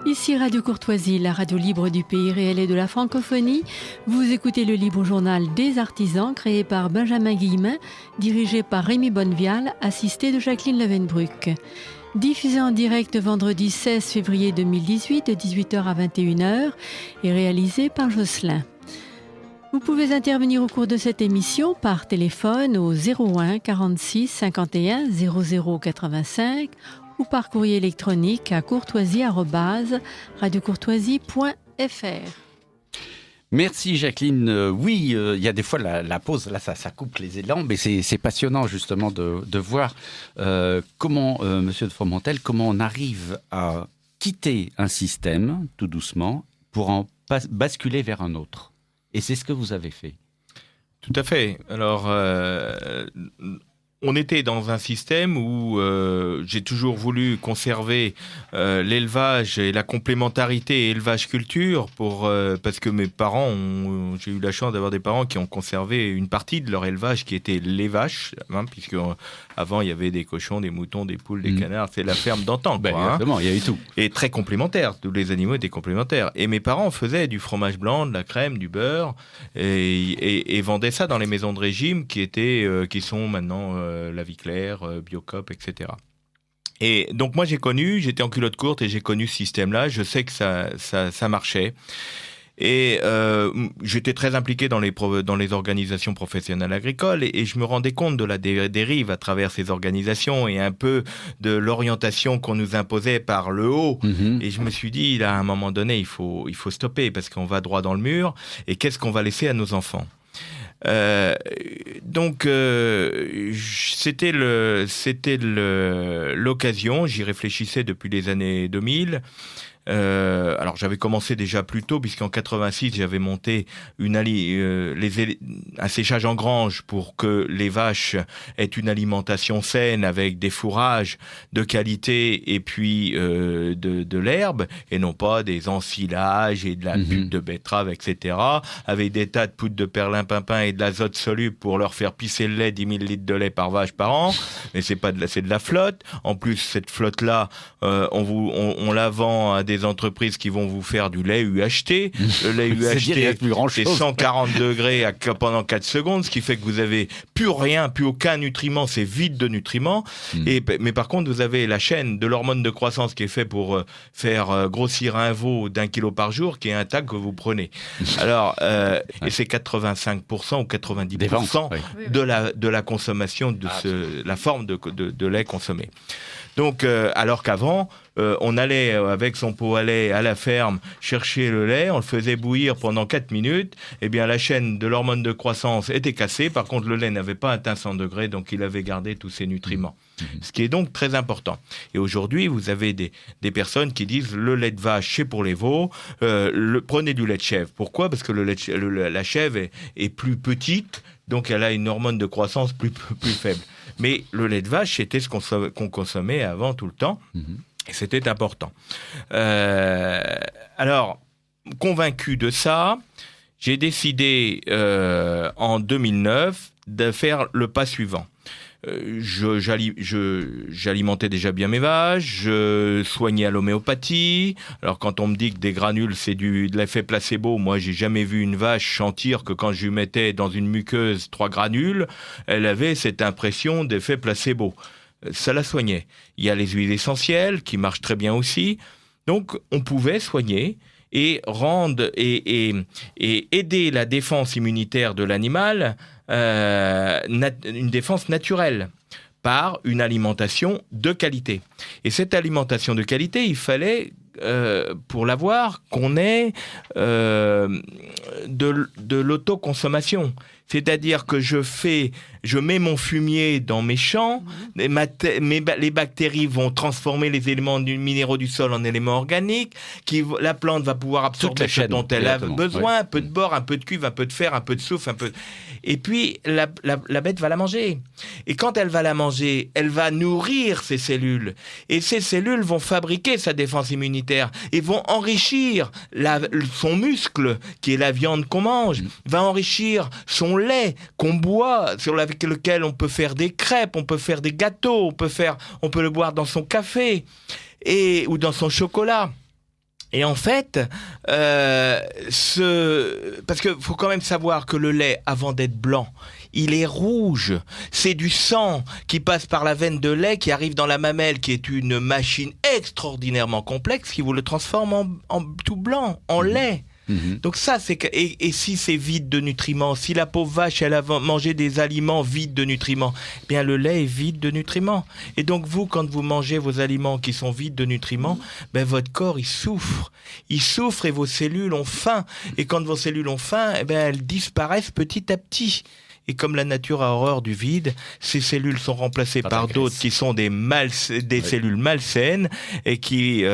Ici Radio Courtoisie, la radio libre du pays réel et de la francophonie. Vous écoutez le libre journal des artisans créé par Benjamin Guillemin, dirigé par Rémi Bonnevial, assisté de Jacqueline Levenbruck. Diffusé en direct vendredi 16 février 2018 de 18h à 21h et réalisé par Jocelyn. Vous pouvez intervenir au cours de cette émission par téléphone au 01 46 51 00 85 ou par courrier électronique à courtoisie@radiocourtoisie.fr. Merci Jacqueline. Oui, il y a des fois la pause, là ça coupe les élans, mais c'est passionnant justement de voir comment, Monsieur de Fromentel, comment on arrive à quitter un système tout doucement pour en basculer vers un autre. Et c'est ce que vous avez fait. Tout à fait. Alors, on était dans un système où j'ai toujours voulu conserver l'élevage et la complémentarité élevage-culture parce que mes parents j'ai eu la chance d'avoir des parents qui ont conservé une partie de leur élevage qui était les vaches, puisque avant il y avait des cochons, des moutons, des poules, des canards, c'est la ferme d'antan. Exactement, il y a eu tout. Et très complémentaire, tous les animaux étaient complémentaires. Et mes parents faisaient du fromage blanc, de la crème, du beurre, et vendaient ça dans les maisons de régime qui sont maintenant La Vie Claire, Biocop, etc. Et donc moi j'étais en culotte courte et j'ai connu ce système-là, je sais que ça marchait. Et j'étais très impliqué dans les organisations professionnelles agricoles et je me rendais compte de la dérive à travers ces organisations et un peu de l'orientation qu'on nous imposait par le haut. Et je me suis dit, à un moment donné, il faut stopper parce qu'on va droit dans le mur. Et qu'est-ce qu'on va laisser à nos enfants ? Donc c'était l'occasion, j'y réfléchissais depuis les années 2000. Alors j'avais commencé déjà plus tôt puisqu'en 86 j'avais monté un séchage en grange pour que les vaches aient une alimentation saine avec des fourrages de qualité et puis de l'herbe et non pas des ensilages et de la pulpe de betterave, etc. avec des tas de poudre de perlimpinpin et de l'azote soluble pour leur faire pisser le lait, 10 000 litres de lait par vache par an, mais c'est de la flotte. En plus cette flotte là on la vend à des entreprises qui vont vous faire du lait UHT. Le lait UHT, c'est 140 degrés pendant 4 secondes, ce qui fait que vous avez plus aucun nutriment, c'est vide de nutriments. Mais par contre, vous avez la chaîne de l'hormone de croissance qui est fait pour faire grossir un veau d'1 kilo par jour, qui est un tag que vous prenez. Alors, et c'est 85% ou 90% de la consommation de la forme de lait consommé. Donc, alors qu'avant, on allait avec son pot à lait à la ferme chercher le lait, on le faisait bouillir pendant 4 minutes, et bien la chaîne de l'hormone de croissance était cassée, par contre le lait n'avait pas atteint 100 degrés, donc il avait gardé tous ses nutriments. Ce qui est donc très important. Et aujourd'hui, vous avez des personnes qui disent le lait de vache, c'est pour les veaux, prenez du lait de chèvre. Pourquoi ? Parce que la chèvre est plus petite, donc elle a une hormone de croissance plus faible. Mais le lait de vache, c'était ce qu'on consommait avant tout le temps. Et c'était important. Alors, convaincu de ça, j'ai décidé en 2009 de faire le pas suivant. J'alimentais déjà bien mes vaches, je soignais à l'homéopathie. Alors quand on me dit que des granules c'est de l'effet placebo, moi j'ai jamais vu une vache sentir que quand je lui mettais dans une muqueuse 3 granules, elle avait cette impression d'effet placebo. Ça la soignait. Il y a les huiles essentielles qui marchent très bien aussi. Donc on pouvait soigner et rendre et aider la défense immunitaire de l'animal, une défense naturelle par une alimentation de qualité. Et cette alimentation de qualité, il fallait pour l'avoir qu'on ait de l'autoconsommation. C'est-à-dire que je mets mon fumier dans mes champs, les bactéries vont transformer les éléments minéraux du sol en éléments organiques, la plante va pouvoir absorber ce dont elle a besoin, un peu de bore, un peu de cuivre, un peu de fer, un peu de soufre, et puis la bête va la manger. Et quand elle va la manger, elle va nourrir ses cellules. Et ces cellules vont fabriquer sa défense immunitaire et vont enrichir son muscle, qui est la viande qu'on mange, va enrichir son lait qu'on boit, avec lequel on peut faire des crêpes, on peut faire des gâteaux, on peut le boire dans son café ou dans son chocolat. Et en fait, parce que faut quand même savoir que le lait, avant d'être blanc, il est rouge. C'est du sang qui passe par la veine de lait, qui arrive dans la mamelle, qui est une machine extraordinairement complexe, qui vous le transforme en tout blanc, en lait. Donc ça, et si c'est vide de nutriments, si la pauvre vache, elle a mangé des aliments vides de nutriments, eh bien le lait est vide de nutriments. Et donc vous, quand vous mangez vos aliments qui sont vides de nutriments, ben votre corps, il souffre. Il souffre et vos cellules ont faim. Et quand vos cellules ont faim, eh ben elles disparaissent petit à petit. Et comme la nature a horreur du vide, ces cellules sont remplacées par d'autres qui sont des cellules malsaines et qui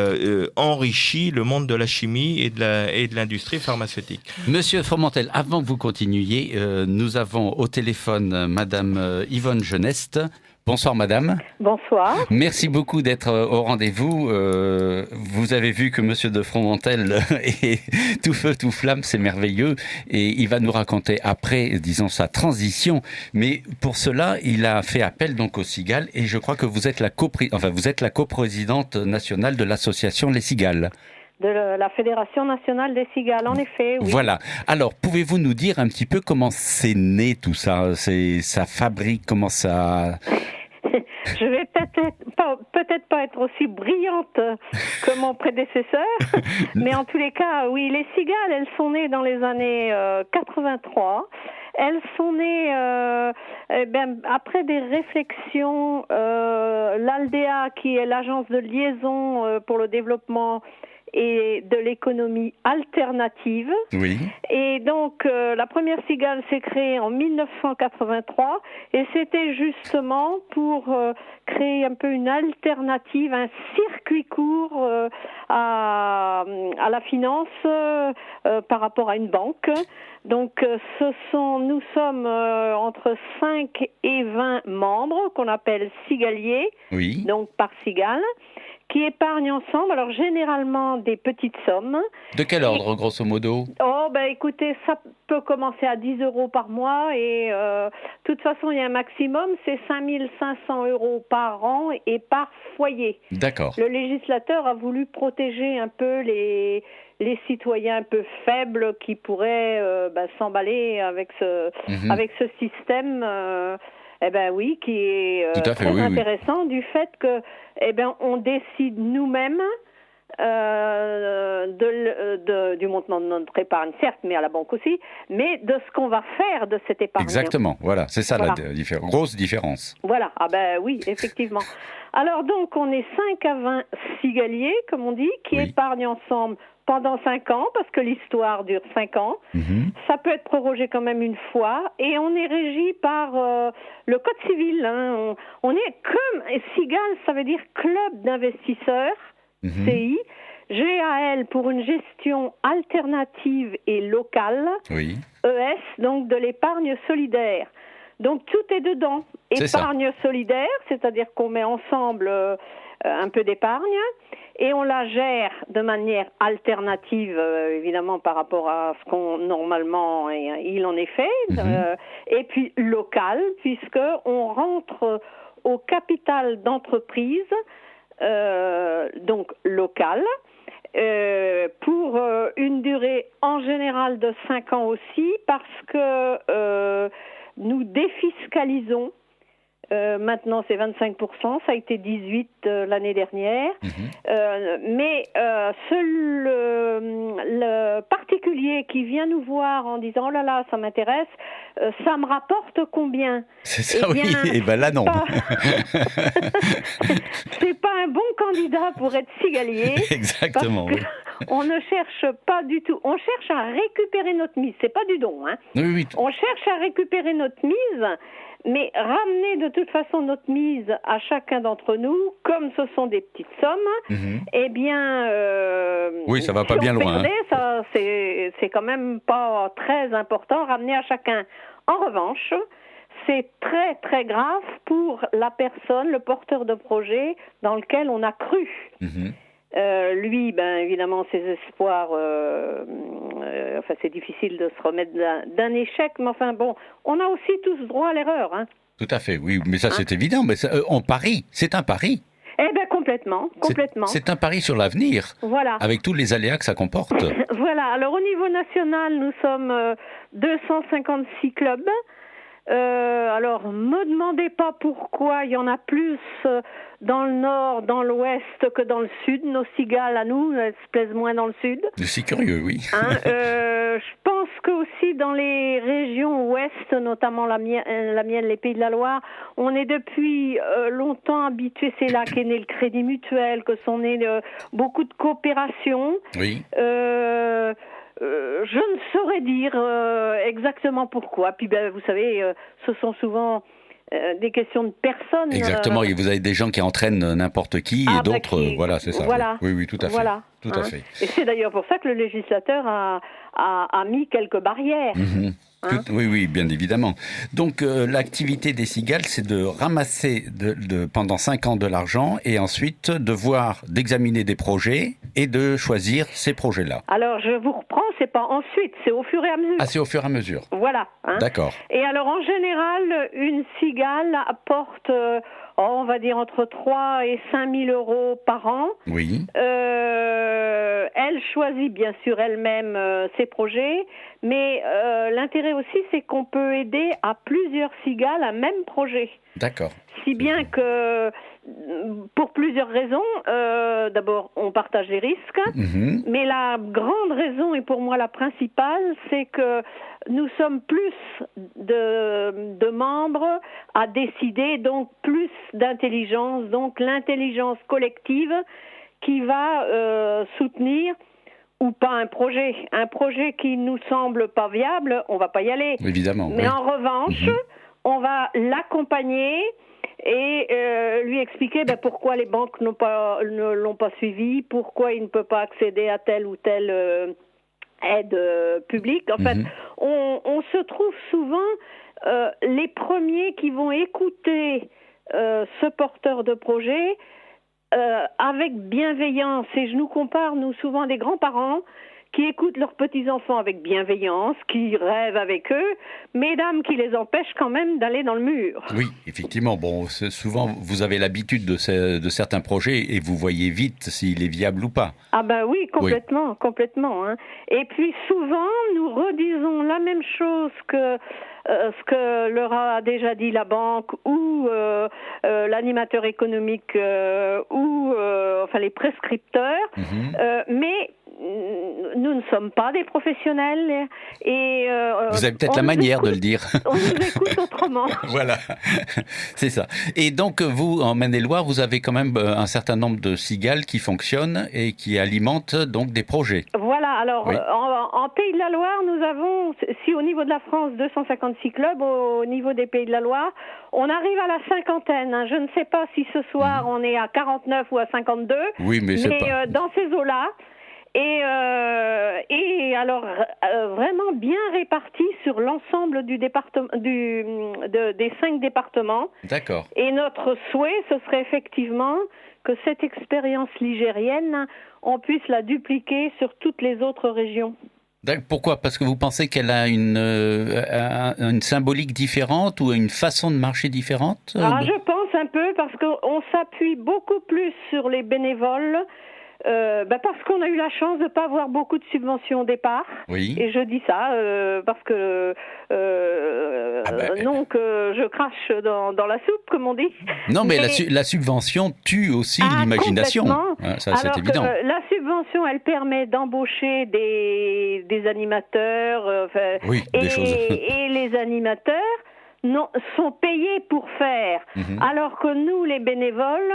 enrichissent le monde de la chimie et de l'industrie pharmaceutique. Monsieur Formentel, avant que vous continuiez, nous avons au téléphone Madame Yvonne Geneste. Bonsoir madame. Bonsoir. Merci beaucoup d'être au rendez-vous. Vous avez vu que monsieur de Fromentel est tout feu, tout flamme, c'est merveilleux. Et il va nous raconter après, disons, sa transition. Mais pour cela, il a fait appel donc au Cigales. Et je crois que vous êtes la coprésidente nationale de l'association Les Cigales. De la Fédération nationale des cigales, en effet, oui. Voilà. Alors, pouvez-vous nous dire un petit peu comment c'est né tout ça? Ça fabrique, comment ça... Je vais peut-être pas être aussi brillante que mon prédécesseur, mais en tous les cas, oui, les cigales, elles sont nées dans les années 83. Elles sont nées après des réflexions. L'ALDEA, qui est l'agence de liaison pour le développement et de l'économie alternative. Oui. Et donc, la première cigale s'est créée en 1983 et c'était justement pour créer un peu une alternative, un circuit court à la finance par rapport à une banque. Donc, nous sommes entre 5 et 20 membres qu'on appelle cigaliers, oui. Donc par cigale, qui épargnent ensemble, alors généralement des petites sommes. De quel ordre, grosso modo? Écoutez, ça peut commencer à 10 € par mois et de toute façon, il y a un maximum, c'est 5 500 € par an et par foyer. D'accord. Le législateur a voulu protéger un peu les citoyens un peu faibles qui pourraient s'emballer avec ce système. Qui est très intéressant du fait que, on décide nous-mêmes du montant de notre épargne, certes, mais à la banque aussi, mais de ce qu'on va faire de cette épargne. Exactement, voilà, c'est ça la grosse différence. Voilà, oui, effectivement. Alors donc, on est 5 à 20 cigaliers, comme on dit, qui épargnent ensemble pendant 5 ans, parce que l'histoire dure 5 ans. Ça peut être prorogé quand même une fois, et on est régi par le Code civil. Hein. On est comme Cigales, ça veut dire Club d'investisseurs, CI, GAL pour une gestion alternative et locale, ES, donc de l'épargne solidaire. Donc tout est dedans. Épargne solidaire, c'est-à-dire qu'on met ensemble un peu d'épargne, et on la gère de manière alternative, évidemment, par rapport à ce qu'on normalement il en est fait, et puis local, puisque on rentre au capital d'entreprise, donc local, pour une durée en général de 5 ans aussi, parce que nous défiscalisons. Maintenant, c'est 25%, ça a été 18% l'année dernière. Mais le particulier qui vient nous voir en disant « Oh là là, ça m'intéresse, ça me rapporte combien ?» C'est ça, et bien là, non. C'est pas un bon candidat pour être cigalier. Exactement, On ne cherche pas du tout. On cherche à récupérer notre mise. C'est pas du don, hein. Oui. On cherche à récupérer notre mise, mais ramener de toute façon notre mise à chacun d'entre nous, comme ce sont des petites sommes, oui, ça va pas bien loin. Ça, c'est quand même pas très important, ramener à chacun. En revanche, c'est très très grave pour la personne, le porteur de projet dans lequel on a cru. Lui, évidemment, ses espoirs, c'est difficile de se remettre d'un échec, mais enfin bon, on a aussi tous droit à l'erreur. Hein. Tout à fait, oui, mais ça c'est évident, mais on parie, c'est un pari. complètement. C'est un pari sur l'avenir, voilà. Avec tous les aléas que ça comporte. Voilà, alors au niveau national, nous sommes 256 clubs. Alors, me demandez pas pourquoi il y en a plus dans le nord, dans l'ouest que dans le sud. Nos cigales, à nous, elles se plaisent moins dans le sud. C'est curieux, oui. Je pense que aussi dans les régions ouest, notamment la mienne, les Pays de la Loire, on est depuis longtemps habitués. C'est là qu'est né le Crédit Mutuel, que sont nées beaucoup de coopérations. Oui. Je ne saurais dire exactement pourquoi. Puis, vous savez, ce sont souvent des questions de personnes. Exactement. Et vous avez des gens qui entraînent n'importe qui et d'autres. Voilà, c'est ça. Voilà. Oui, tout à fait. Voilà. Tout à fait. Et c'est d'ailleurs pour ça que le législateur a mis quelques barrières. Oui, bien évidemment. Donc, l'activité des cigales, c'est de ramasser pendant 5 ans de l'argent et ensuite d'examiner des projets et de choisir ces projets-là. Alors, je vous reprends, c'est pas ensuite, c'est au fur et à mesure. Ah, c'est au fur et à mesure. Voilà. D'accord. Et alors, en général, une cigale apporte, on va dire, entre 3 et 5 000 euros par an. Oui. Elle choisit bien sûr elle-même ses projets, mais l'intérêt aussi, c'est qu'on peut aider à plusieurs cigales un même projet. D'accord. Si bien que, pour plusieurs raisons, d'abord, on partage les risques, mais la grande raison, et pour moi la principale, c'est que nous sommes plus de membres à décider, donc plus d'intelligence, donc l'intelligence collective qui va soutenir ou pas un projet. Un projet qui nous semble pas viable, on va pas y aller. Évidemment. Mais en revanche, on va l'accompagner et lui expliquer pourquoi les banques ne l'ont pas suivi, pourquoi il ne peut pas accéder à telle ou telle aide publique. En fait, on se trouve souvent les premiers qui vont écouter ce porteur de projet avec bienveillance. Et je nous compare, nous, souvent des grands-parents qui écoutent leurs petits-enfants avec bienveillance, qui rêvent avec eux, mesdames qui les empêchent quand même d'aller dans le mur. Oui, effectivement. Bon, souvent, vous avez l'habitude de certains projets et vous voyez vite s'il est viable ou pas. Ah ben oui, complètement. Hein. Et puis souvent, nous redisons la même chose que ce que leur a déjà dit la banque ou l'animateur économique ou les prescripteurs, mais nous ne sommes pas des professionnels et vous avez peut-être la manière de le dire. On nous écoute autrement. Voilà, c'est ça. Et donc vous, en Maine-et-Loire, vous avez quand même un certain nombre de cigales qui fonctionnent et qui alimentent donc des projets. Voilà. Alors en Pays de la Loire, nous avons, si au niveau de la France, 256 clubs, au niveau des Pays de la Loire, on arrive à la cinquantaine. Je ne sais pas si ce soir on est à 49 ou à 52. Oui, mais c'est pas... dans ces eaux-là. Et alors vraiment bien répartis sur l'ensemble du département, des 5 départements. D'accord. Et notre souhait, ce serait effectivement que cette expérience ligérienne, on puisse la dupliquer sur toutes les autres régions. Pourquoi ? Parce que vous pensez qu'elle a une symbolique différente ou une façon de marcher différente ? Je pense un peu parce qu'on s'appuie beaucoup plus sur les bénévoles. Parce qu'on a eu la chance de ne pas avoir beaucoup de subventions au départ. Oui. Et je dis ça parce que non que je crache dans la soupe, comme on dit. Non, mais la subvention tue aussi l'imagination. Ça, c'est évident. La subvention, elle permet d'embaucher des animateurs. Des choses. Et les animateurs sont payés pour faire. Alors que nous, les bénévoles,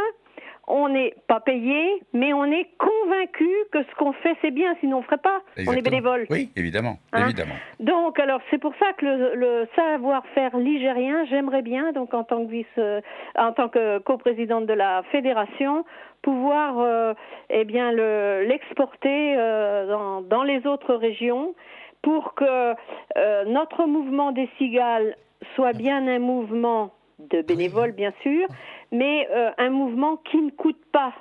on n'est pas payé, mais on est convaincu que ce qu'on fait, c'est bien, sinon on ne ferait pas. Exactement. On est bénévole. Oui, évidemment. Donc, alors, c'est pour ça que le savoir-faire ligérien, j'aimerais bien, donc en tant que coprésidente de la fédération, pouvoir l'exporter dans les autres régions pour que notre mouvement des cigales soit bien un mouvement de bénévoles, bien sûr, mais un mouvement qui ne coûte pas.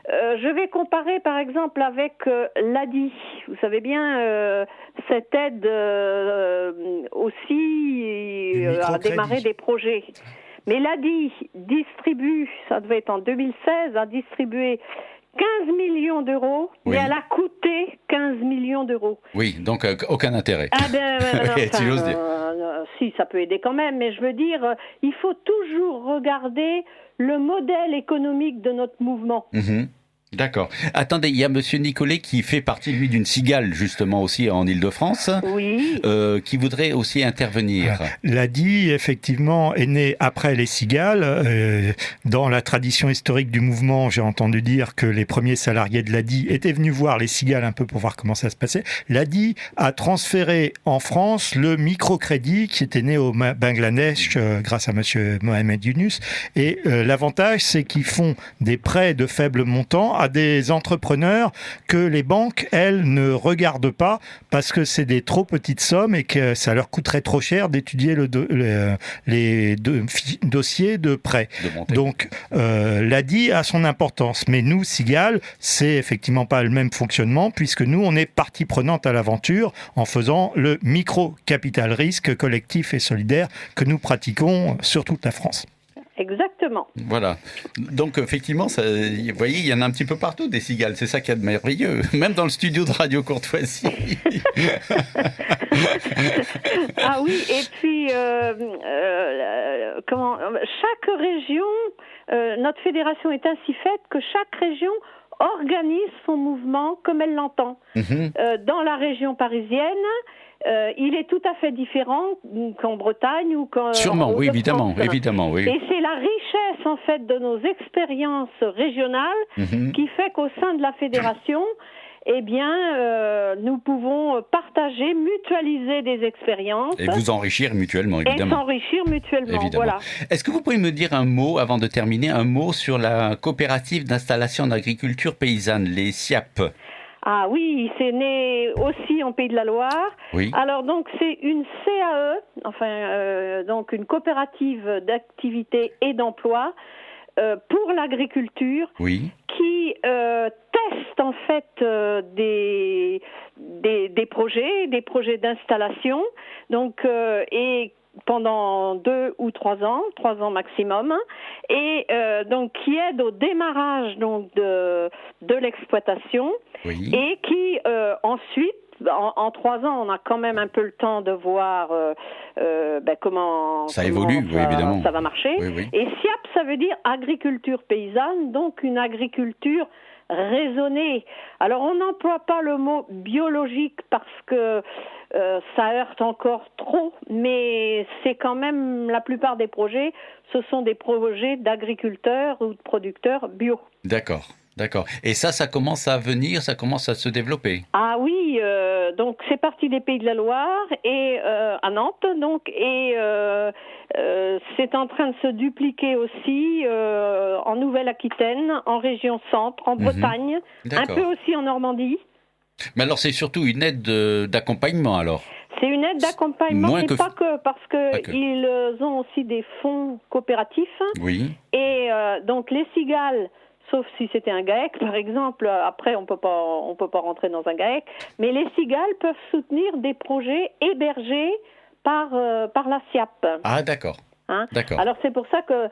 Je vais comparer par exemple avec l'ADI. Vous savez bien, cette aide aussi à démarrer des projets. Mais l'ADI distribue, ça devait être en 2016, a distribué 15 millions d'euros, oui. mais elle a coûté 15 millions d'euros. Oui, donc aucun intérêt. Ah ben, si j'ose dire. Si, ça peut aider quand même, mais je veux dire, il faut toujours regarder le modèle économique de notre mouvement. Mmh. D'accord. Attendez, il y a Monsieur Nicolet qui fait partie, lui, d'une cigale, justement, aussi en Île-de-France, oui. Qui voudrait aussi intervenir. L'ADI, effectivement, est né après les cigales. Dans la tradition historique du mouvement, j'ai entendu dire que les premiers salariés de l'ADI étaient venus voir les cigales un peu pour voir comment ça se passait. L'ADI a transféré en France le microcrédit qui était né au Bangladesh grâce à Monsieur Mohamed Yunus. Et l'avantage, c'est qu'ils font des prêts de faible montant à des entrepreneurs que les banques, elles, ne regardent pas parce que c'est des trop petites sommes et que ça leur coûterait trop cher d'étudier les dossiers de prêt. Donc, l'ADI a son importance. Mais nous, Cigale, c'est effectivement pas le même fonctionnement puisque nous, on est partie prenante à l'aventure en faisant le micro-capital risque collectif et solidaire que nous pratiquons sur toute la France. Exactement. Voilà. Donc, effectivement, ça, vous voyez, il y en a un petit peu partout des cigales. C'est ça qui est de merveilleux. Même dans le studio de Radio Courtoisie. Ah oui, et puis, chaque région, notre fédération est ainsi faite que chaque région organise son mouvement comme elle l'entend. Dans la région parisienne, il est tout à fait différent qu'en Bretagne ou qu'en... Sûrement, oui, évidemment, oui. Et c'est la richesse, en fait, de nos expériences régionales qui fait qu'au sein de la fédération, eh bien, nous pouvons partager, mutualiser des expériences. Et vous enrichir mutuellement, évidemment. Et s'enrichir mutuellement, évidemment. voilà. Est-ce que vous pouvez me dire un mot, avant de terminer, un mot sur la coopérative d'installation d'agriculture paysanne, les SIAP? Ah oui, c'est né aussi en Pays de la Loire. Oui. Alors donc c'est une CAE, donc une coopérative d'activité et d'emploi pour l'agriculture, oui, qui teste en fait des projets d'installation, donc et pendant 2 ou 3 ans maximum, et donc qui aide au démarrage donc de l'exploitation, oui, et qui ensuite en 3 ans, on a quand même un peu le temps de voir comment ça évolue, oui, évidemment, ça va marcher. Oui, oui. Et SIAP, ça veut dire agriculture paysanne, donc une agriculture raisonnée. Alors on n'emploie pas le mot biologique parce que ça heurte encore trop, mais c'est quand même la plupart des projets, ce sont des projets d'agriculteurs ou de producteurs bio. D'accord. D'accord. Et ça commence à venir, ça commence à se développer. Ah oui, donc c'est parti des Pays de la Loire et à Nantes, donc, et c'est en train de se dupliquer aussi en Nouvelle-Aquitaine, en région centre, en Bretagne, un peu aussi en Normandie. Mais alors c'est surtout une aide d'accompagnement alors? C'est une aide d'accompagnement, mais pas que, parce qu'ils ont aussi des fonds coopératifs. Oui. Et donc les cigales, sauf si c'était un GAEC, par exemple. Après, on peut pas rentrer dans un GAEC. Mais les cigales peuvent soutenir des projets hébergés par la SIAP. Ah, d'accord. Hein? D'accord. Alors, c'est pour ça que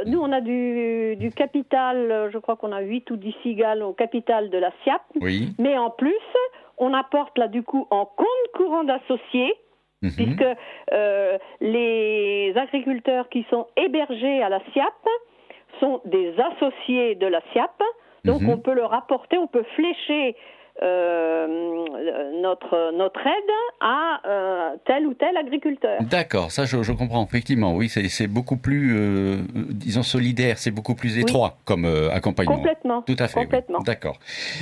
nous, on a du capital, je crois qu'on a 8 ou 10 cigales au capital de la SIAP. Oui. Mais en plus, on apporte là, du coup, en compte courant d'associés, puisque les agriculteurs qui sont hébergés à la SIAP sont des associés de la SIAP, donc on peut leur apporter, on peut flécher notre aide à tel ou tel agriculteur. D'accord, ça je comprends, effectivement, oui, c'est beaucoup plus, disons, solidaire, c'est beaucoup plus étroit comme accompagnement. Complètement. Tout à fait, complètement. Oui. D'accord.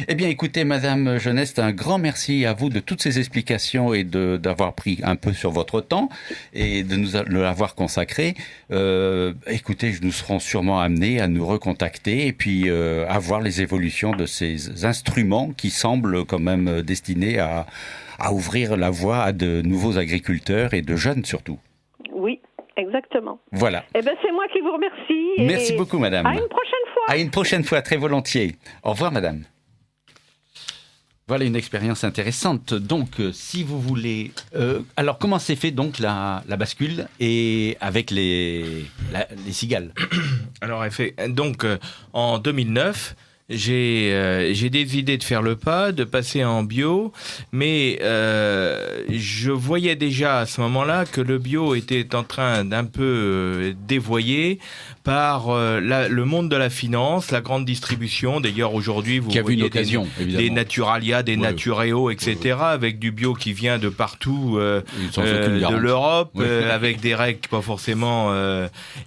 Eh bien, écoutez, Madame Geneste, un grand merci à vous de toutes ces explications et d'avoir pris un peu sur votre temps et de nous l'avoir consacré. Écoutez, nous serons sûrement amenés à nous recontacter et puis à voir les évolutions de ces instruments qui semblent quand même destinés à ouvrir la voie à de nouveaux agriculteurs et de jeunes surtout. Oui, exactement. Voilà. Eh bien, c'est moi qui vous remercie. Merci beaucoup, madame. À une prochaine fois. À une prochaine fois, très volontiers. Au revoir, madame. Voilà une expérience intéressante. Donc, si vous voulez... alors, comment s'est fait donc la bascule et avec les cigales? Alors, donc, en 2009... J'ai des idées de faire le pas, de passer en bio, mais je voyais déjà à ce moment-là que le bio était en train d'un peu dévoyer par le monde de la finance, la grande distribution. D'ailleurs, aujourd'hui, vous voyez une occasion, des Naturalia, des Natureo, etc., avec du bio qui vient de partout de l'Europe, avec des règles pas forcément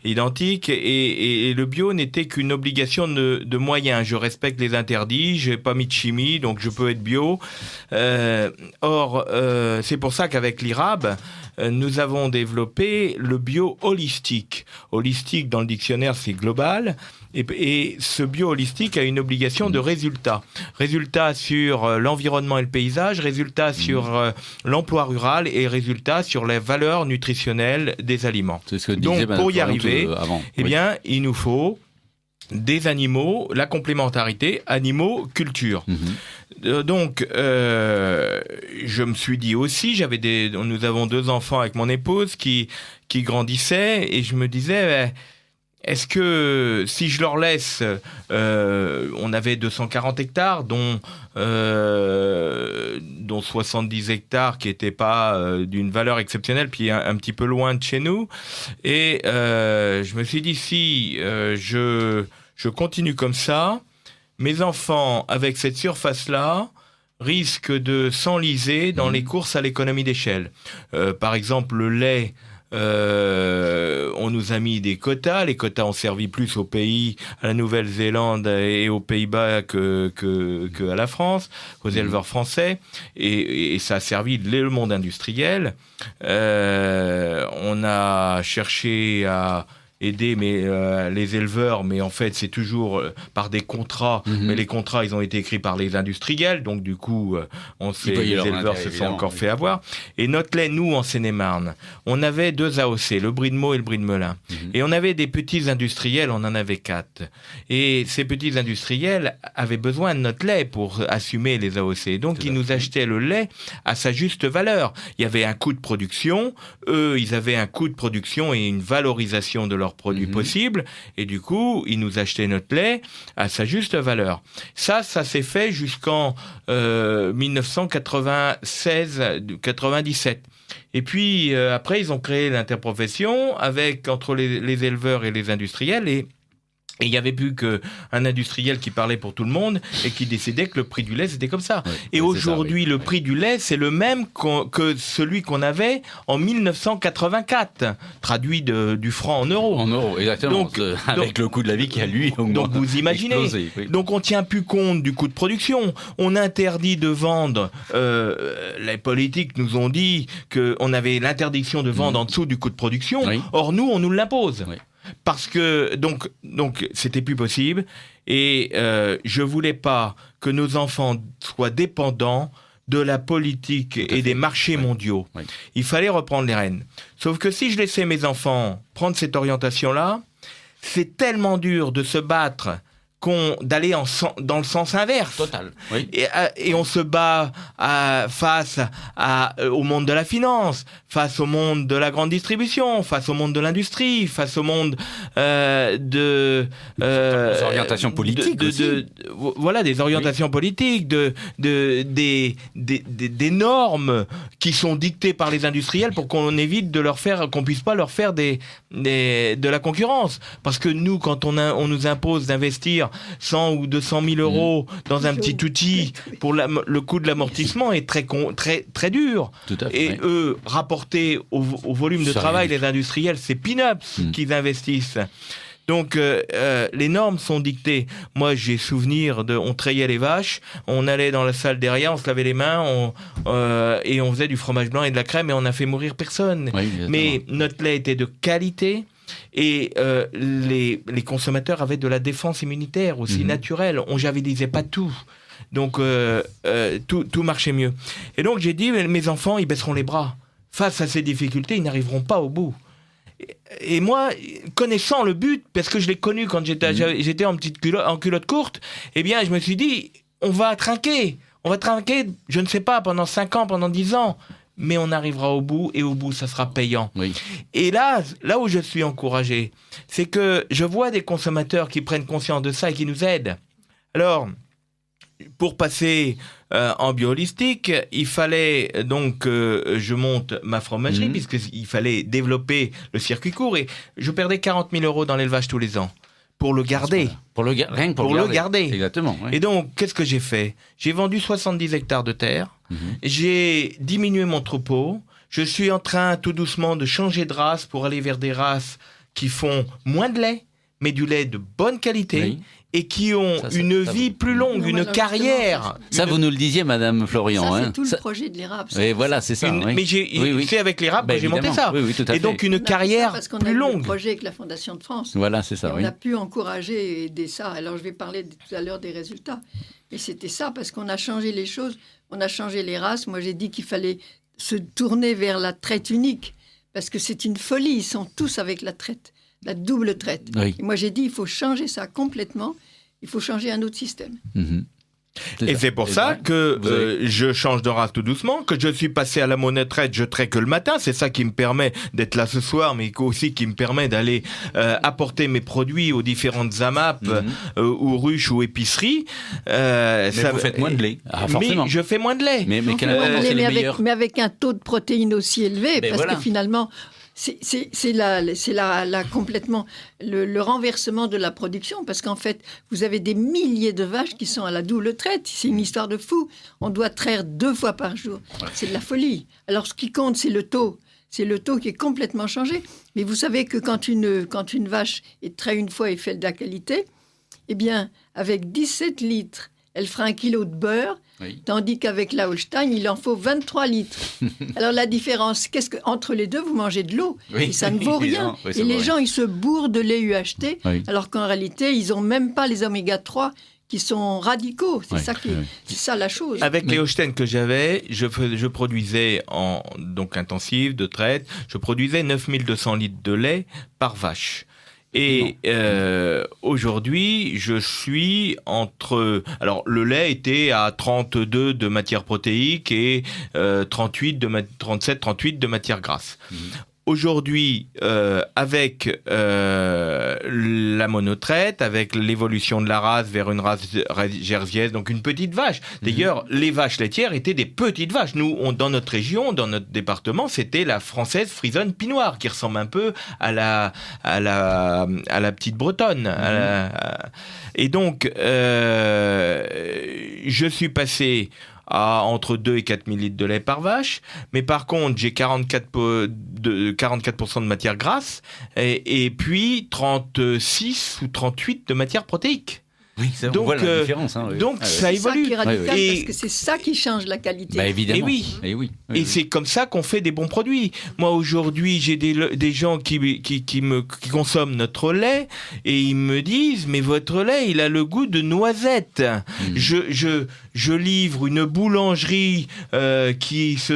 identiques. Et le bio n'était qu'une obligation de moyens. Je respecte les interdits, j'ai pas mis de chimie, donc je peux être bio. Or, c'est pour ça qu'avec l'IRAB, nous avons développé le bio holistique. Holistique, dans le dictionnaire, c'est global. Et ce bio holistique a une obligation de résultat. Résultat sur l'environnement et le paysage, résultat sur l'emploi rural et résultat sur les valeurs nutritionnelles des aliments. C'est ce que donc, disait pour y arriver, avant. Bien, il nous faut des animaux, la complémentarité animaux-culture. Donc, je me suis dit aussi, nous avons 2 enfants avec mon épouse qui grandissaient, et je me disais, est-ce que si je leur laisse, on avait 240 hectares, dont 70 hectares qui n'étaient pas d'une valeur exceptionnelle, puis un petit peu loin de chez nous, et je me suis dit, si je continue comme ça, mes enfants, avec cette surface-là, risquent de s'enliser dans les courses à l'économie d'échelle. Par exemple, le lait, on nous a mis des quotas. Les quotas ont servi plus au pays, à la Nouvelle-Zélande et aux Pays-Bas que à la France, aux éleveurs français. Et ça a servi le monde industriel. On a cherché à aider les éleveurs, mais en fait c'est toujours par des contrats, mais les contrats ils ont été écrits par les industriels, donc du coup les éleveurs se sont encore fait avoir. Et notre lait, nous en Seine-et-Marne, on avait 2 AOC, le Brie de Meaux et le Brie de Melun, et on avait des petits industriels, on en avait 4, et ces petits industriels avaient besoin de notre lait pour assumer les AOC, donc ils nous achetaient le lait à sa juste valeur. Il y avait un coût de production, eux ils avaient un coût de production et une valorisation de leur produits possibles, et du coup, ils nous achetaient notre lait à sa juste valeur. Ça s'est fait jusqu'en 1996-97. Et puis, après, ils ont créé l'interprofession entre les éleveurs et les industriels, et il n'y avait plus qu'un industriel qui parlait pour tout le monde et qui décidait que le prix du lait, c'était comme ça. Et aujourd'hui, le prix du lait, c'est le même que celui qu'on avait en 1984, traduit du franc en euros. En euros, exactement. Donc, avec le coût de la vie qui a, lui, augmenté. Donc, vous imaginez. Explosé, oui. Donc, on ne tient plus compte du coût de production. On interdit de vendre. Les politiques nous ont dit qu'on avait l'interdiction de vendre en dessous du coût de production. Oui. Or, nous, on nous l'impose. Oui. Parce que donc c'était plus possible, et je voulais pas que nos enfants soient dépendants de la politique et des marchés mondiaux. Oui. Il fallait reprendre les rênes. Sauf que si je laissais mes enfants prendre cette orientation-là, c'est tellement dur de se battre d'aller dans le sens inverse. Total. Oui. Et on se bat face au monde de la finance, face au monde de la grande distribution, face au monde de l'industrie, face au monde des orientations politiques aussi. Voilà, des orientations politiques, des normes qui sont dictées par les industriels pour qu'on évite qu'on puisse pas leur faire de la concurrence. Parce que nous, quand on nous impose d'investir 100 ou 200 000 euros dans un petit outil, pour le coût de l'amortissement est très dur. Tout à fait, et eux, rapportés au volume de travail des industriels, c'est peanuts qu'ils investissent. Donc, les normes sont dictées. Moi, j'ai souvenir on trayait les vaches, on allait dans la salle derrière, on se lavait les mains, et on faisait du fromage blanc et de la crème, et on n'a fait mourir personne. Oui, mais notre lait était de qualité. Et les consommateurs avaient de la défense immunitaire aussi naturelle. On javelisait pas tout. Donc, tout marchait mieux. Et donc, j'ai dit, mes enfants, ils baisseront les bras. Face à ces difficultés, ils n'arriveront pas au bout. Et moi, connaissant le but, parce que je l'ai connu quand j'étais en culotte courte, eh bien, je me suis dit, on va trinquer. On va trinquer, je ne sais pas, pendant 5 ans, pendant 10 ans. Mais on arrivera au bout, et au bout, ça sera payant. Oui. Et là où je suis encouragé, c'est que je vois des consommateurs qui prennent conscience de ça et qui nous aident. Alors, pour passer en bio-holistique, il fallait donc que je monte ma fromagerie, puisqu'il fallait développer le circuit court. Et je perdais 40 000 € dans l'élevage tous les ans. Pour le garder. Rien que pour le garder. Exactement. Oui. Et donc, qu'est-ce que j'ai fait ? J'ai vendu 70 hectares de terre. J'ai diminué mon troupeau. Je suis en train, tout doucement, de changer de race pour aller vers des races qui font moins de lait, mais du lait de bonne qualité. Et qui ont une vie plus longue, une carrière. Ça, vous nous le disiez, Madame Florian. Ça, c'est tout le projet de l'érable. Et voilà, c'est ça. Mais c'est avec l'érable que j'ai monté ça. Oui, tout à fait. Et donc une carrière parce qu'on plus a eu longue. le projet avec la Fondation de France. Voilà, c'est ça. On a pu encourager et aider ça. Alors je vais parler tout à l'heure des résultats. Et c'était ça, parce qu'on a changé les choses, on a changé les races. Moi, j'ai dit qu'il fallait se tourner vers la traite unique, parce que c'est une folie. Ils sont tous avec la traite, la double traite. Et moi, j'ai dit il faut changer ça complètement. Il faut changer un autre système. C'est pour ça que je change de race tout doucement, que je suis passé à la monotraite, je traite que le matin. C'est ça qui me permet d'être là ce soir, mais aussi qui me permet d'aller apporter mes produits aux différentes AMAP, ou ruches ou épiceries. Mais vous faites moins de lait, forcément. Mais je fais moins de lait. Mais avec un taux de protéines aussi élevé, parce que finalement... C'est là complètement le renversement de la production, parce qu'en fait, vous avez des milliers de vaches qui sont à la double traite. C'est une histoire de fou. On doit traire 2 fois par jour. C'est de la folie. Alors, ce qui compte, c'est le taux. C'est le taux qui est complètement changé. Mais vous savez que quand une vache est traite une fois et fait de la qualité, eh bien, avec 17 litres, elle fera 1 kilo de beurre. Tandis qu'avec la Holstein, il en faut 23 litres. Alors la différence, entre les deux, vous mangez de l'eau, et ça ne vaut rien. Et les gens, ils se bourrent de lait UHT, alors qu'en réalité, ils n'ont même pas les oméga 3 qui sont radicaux. C'est ça la chose. Avec les Holstein que j'avais, je produisais en donc intensive, de traite, je produisais 9200 litres de lait par vache. Et aujourd'hui, je suis entre... Alors, le lait était à 32 de matière protéique et 37-38 de matière grasse. Aujourd'hui, avec la monotraite, avec l'évolution de la race vers une race jersiaise, donc une petite vache. D'ailleurs, les vaches laitières étaient des petites vaches. Nous, dans notre région, dans notre département, c'était la française frisonne pinoire, qui ressemble un peu à la petite bretonne. Et donc, je suis passé à entre 2 et 4 000 litres de lait par vache, mais par contre j'ai 44% de matière grasse et puis 36 ou 38 de matière protéique. Oui, donc, on voit la différence. Donc ça évolue. C'est ça qui est radical, parce que c'est ça qui change la qualité. Évidemment. Et c'est comme ça qu'on fait des bons produits. Moi aujourd'hui, j'ai des gens qui consomment notre lait et ils me disent mais votre lait, il a le goût de noisette. Je livre une boulangerie qui se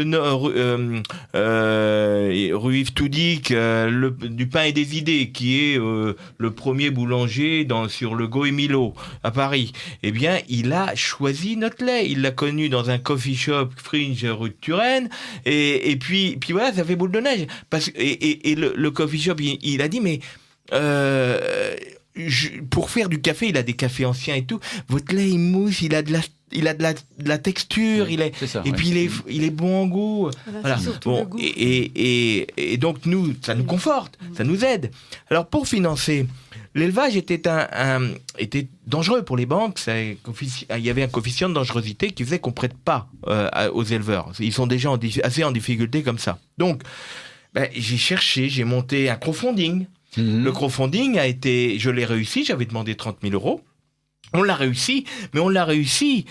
rue Yves Toudic, du pain et des idées, qui est le premier boulanger sur le Goemilo à Paris. Eh bien, il a choisi notre lait. Il l'a connu dans un coffee shop Fringe rue de Turenne. Et puis voilà, ça fait boule de neige. Et le coffee shop, il a dit mais pour faire du café, il a des cafés anciens et tout. Votre lait, il mousse, il a de la texture, il est bon en goût. Voilà. Bon, et donc nous, ça nous conforte, ça nous aide. Alors pour financer, l'élevage était dangereux pour les banques. Il y avait un coefficient de dangerosité qui faisait qu'on prête pas aux éleveurs. Ils sont déjà assez en difficulté comme ça. Donc, j'ai monté un crowdfunding. Le crowdfunding je l'ai réussi. J'avais demandé 30 000 €. On l'a réussi, mais on l'a réussi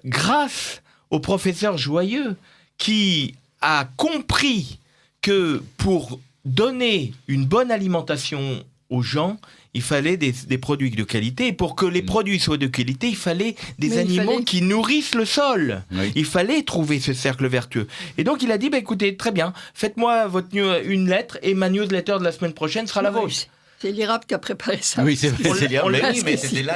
grâce au professeur Joyeux qui a compris que pour donner une bonne alimentation aux gens, il fallait des produits de qualité. Et pour que les produits soient de qualité, il fallait des animaux qui nourrissent le sol. Oui. Il fallait trouver ce cercle vertueux. Et donc, il a dit, écoutez, très bien, faites-moi une lettre et ma newsletter de la semaine prochaine sera la vôtre. C'est l'IRAP qui a préparé ça. Oui, c'est l'IRAP.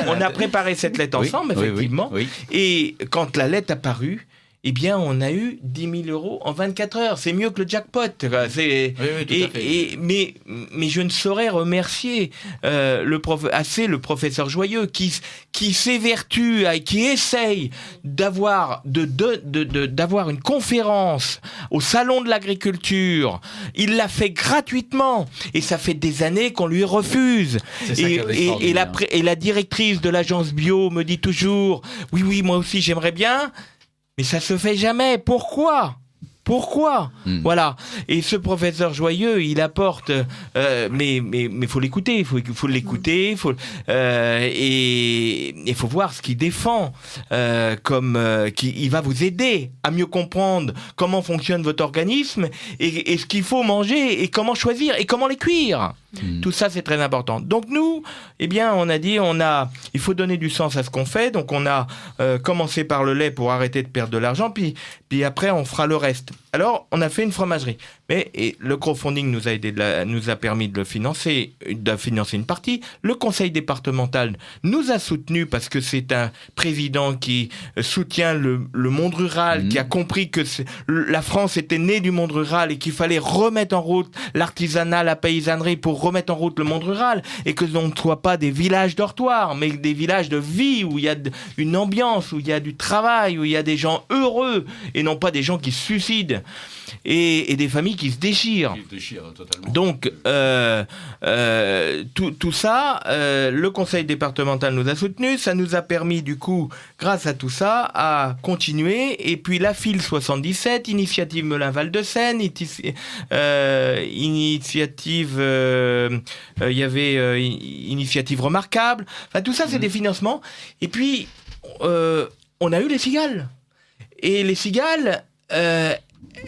On a préparé cette lettre ensemble, effectivement. Oui. Et quand la lettre a paru, eh bien, on a eu 10 000 euros en 24 heures. C'est mieux que le jackpot. Mais je ne saurais remercier le professeur Joyeux qui s'évertue, qui essaye d'avoir une conférence au Salon de l'Agriculture. Il l'a fait gratuitement. Et ça fait des années qu'on lui refuse. Et la directrice de l'agence bio me dit toujours « Oui, moi aussi, j'aimerais bien ». Mais ça se fait jamais. Pourquoi ? Voilà. Et ce professeur Joyeux, il apporte, mais faut l'écouter, faut l'écouter, et il faut voir ce qu'il défend, il va vous aider à mieux comprendre comment fonctionne votre organisme et ce qu'il faut manger et comment choisir et comment les cuire. Tout ça, c'est très important. Donc nous, eh bien, on a dit, il faut donner du sens à ce qu'on fait. Donc on a commencé par le lait pour arrêter de perdre de l'argent, puis après on fera le reste. Alors on a fait une fromagerie, mais le crowdfunding nous a permis de financer une partie. Le conseil départemental nous a soutenus parce que c'est un président qui soutient le monde rural, qui a compris que la France était née du monde rural et qu'il fallait remettre en route l'artisanat, la paysannerie pour remettre en route le monde rural et que l'on ne soit pas des villages dortoirs, mais des villages de vie où il y a une ambiance, où il y a du travail, où il y a des gens heureux et non pas des gens qui se suicident. Et des familles qui se déchirent. Totalement. Donc, tout ça, le conseil départemental nous a soutenus. Ça nous a permis, du coup, grâce à tout ça, à continuer. Et puis, la FIL 77, Initiative Melun-Val de Seine, Initiative... il y avait Initiative Remarquable. Enfin, tout ça, c'est des financements. Et puis, on a eu les cigales. Et les cigales...